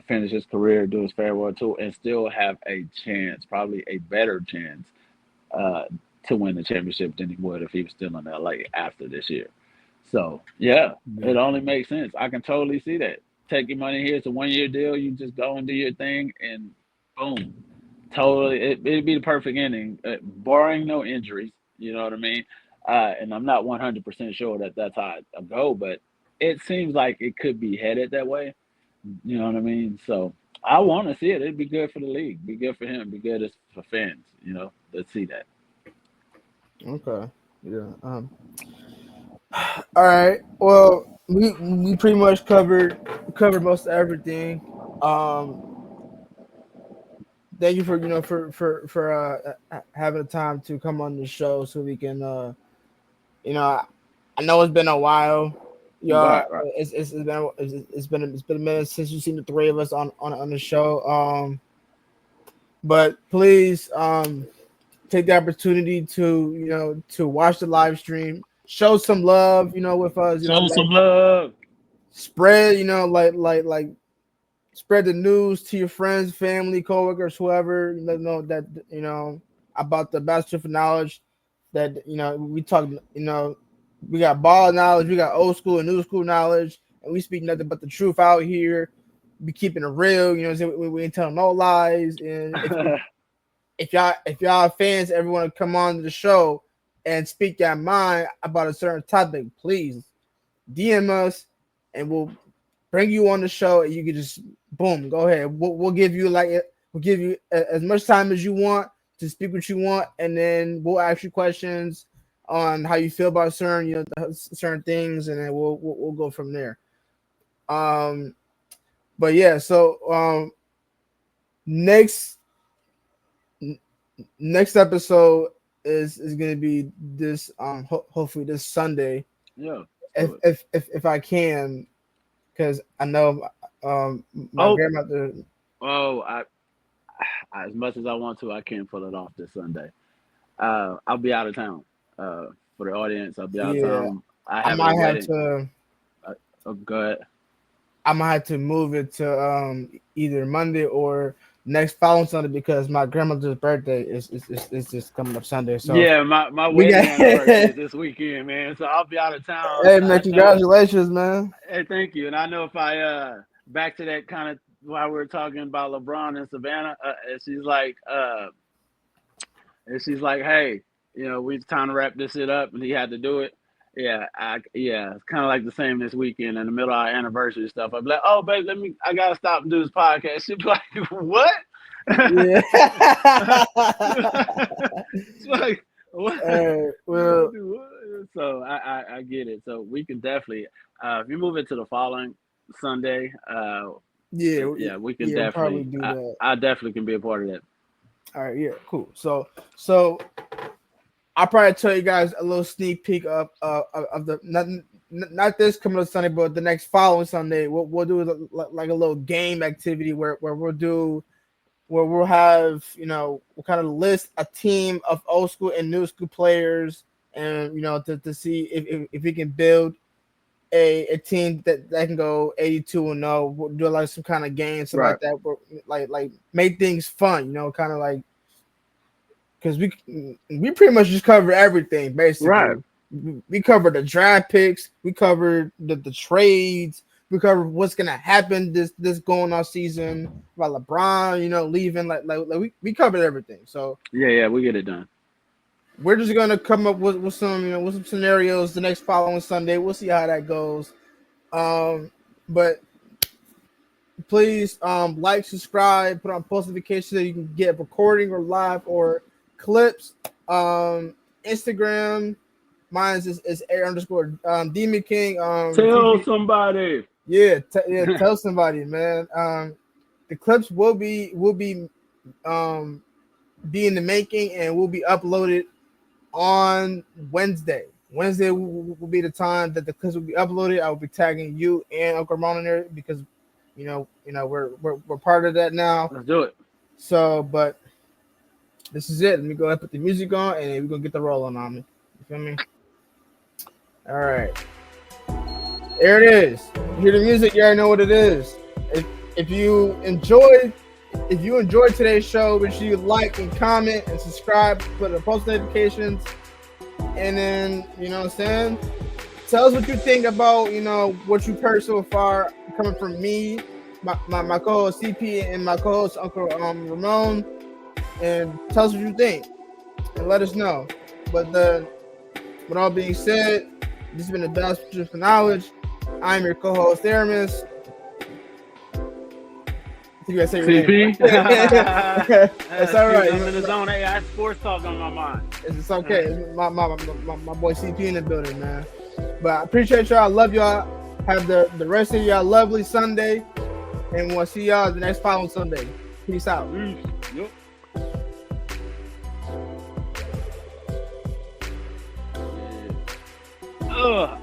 finish his career, do his farewell tour, and still have a chance, probably a better chance, uh, to win the championship than he would if he was still in LA after this year. So yeah, it only makes sense. I can totally see that. Take your money here. It's a 1 year deal. You just go and do your thing, and boom, totally. It'd be the perfect ending, barring no injuries. You know what I mean? And I'm not 100% sure that that's how I go, but it seems like it could be headed that way. You know what I mean? So I want to see it. It'd be good for the league. Be good for him. Be good for fans. You know, let's see that. Okay. Yeah. All right. Well, we pretty much covered most of everything. Um, thank you for having the time to come on the show so we can you know I know it's been a while. Yeah, Right, right. it's been a minute since you've seen the three of us on the show. But please take the opportunity to to watch the live stream, show some love, with us, Show like some love. spread, like spread the news to your friends, family, coworkers, whoever. Let them know that about the best of knowledge that we talk. We got ball knowledge, we got old school and new school knowledge, and we speak nothing but the truth out here. Be keeping it real, we ain't telling no lies. And if y'all fans ever want to come on to the show and speak their mind about a certain topic, please DM us and we'll bring you on the show, and you can just boom, go ahead. We'll give you as much time as you want to speak what you want, and then we'll ask you questions on how you feel about certain things, and then we'll go from there. But yeah, so next episode is gonna be this hopefully this Sunday. Yeah. If I can, because I know my grandmother. Oh, as much as I want to, I can't pull it off this Sunday. I'll be out of town. For the audience, I'll be out of town. I might have to. Go ahead. I might have to move it to either Monday or next following Sunday, because my grandmother's birthday is just coming up Sunday. So yeah, my wedding anniversary is this weekend, man. So I'll be out of town. Hey man, congratulations, man. Hey, thank you. And I know if I back to that kind of while we were talking about LeBron and Savannah, and she's like, hey, we've time to wrap this shit up, and he had to do it. Yeah, it's kind of like the same this weekend in the middle of our anniversary stuff. I'm like, oh, babe, I gotta stop and do this podcast. She'd be like, what? Yeah. It's like, what? Well, so I get it. So we can definitely, if you move it to the following Sunday, we can definitely do that. I definitely can be a part of that. All right, yeah, cool. So I'll probably tell you guys a little sneak peek of the not this coming up Sunday, but the next following Sunday. We'll do like a little game activity where we'll have we'll kind of list a team of old school and new school players, and to see if we can build a team that can go 82-0. We'll do like some kind of game, something like that, like make things fun, kind of like, because we pretty much just cover everything basically. Right. We covered the draft picks, we covered the trades, we covered what's gonna happen this going on season about LeBron, leaving. Like we covered everything. So yeah, we get it done. We're just gonna come up with some with some scenarios the next following Sunday. We'll see how that goes. But please like, subscribe, put on post notifications so you can get recording or live or clips. Instagram, mine is _Demon King. Tell somebody. Yeah, tell somebody, man. The clips will be in the making and will be uploaded on Wednesday. Wednesday will be the time that the clips will be uploaded. I will be tagging you and Uncle Ramon in there because we're part of that now. Let's do it. So, but this is it. Let me go ahead and put the music on, and we're gonna get the rolling on me. You feel me? All right. There it is. You hear the music, you already know what it is. If you enjoyed today's show, make sure you like and comment and subscribe, put the post notifications, and then you know what I'm saying. Tell us what you think about what you've heard so far, coming from me, my co-host CP, and my co-host Uncle Ramon, and tell us what you think and let us know. But with all being said, this has been the Best for Knowledge. I'm your co-host Aramis. You guys say your CP. It's all right. I'm in the zone. Hey, I have sports talk on my mind. It's okay. It's my boy CP in the building, man. But I appreciate y'all. I love y'all. Have the rest of y'all lovely Sunday, and we'll see y'all the next following Sunday. Peace out. Yep. Ugh.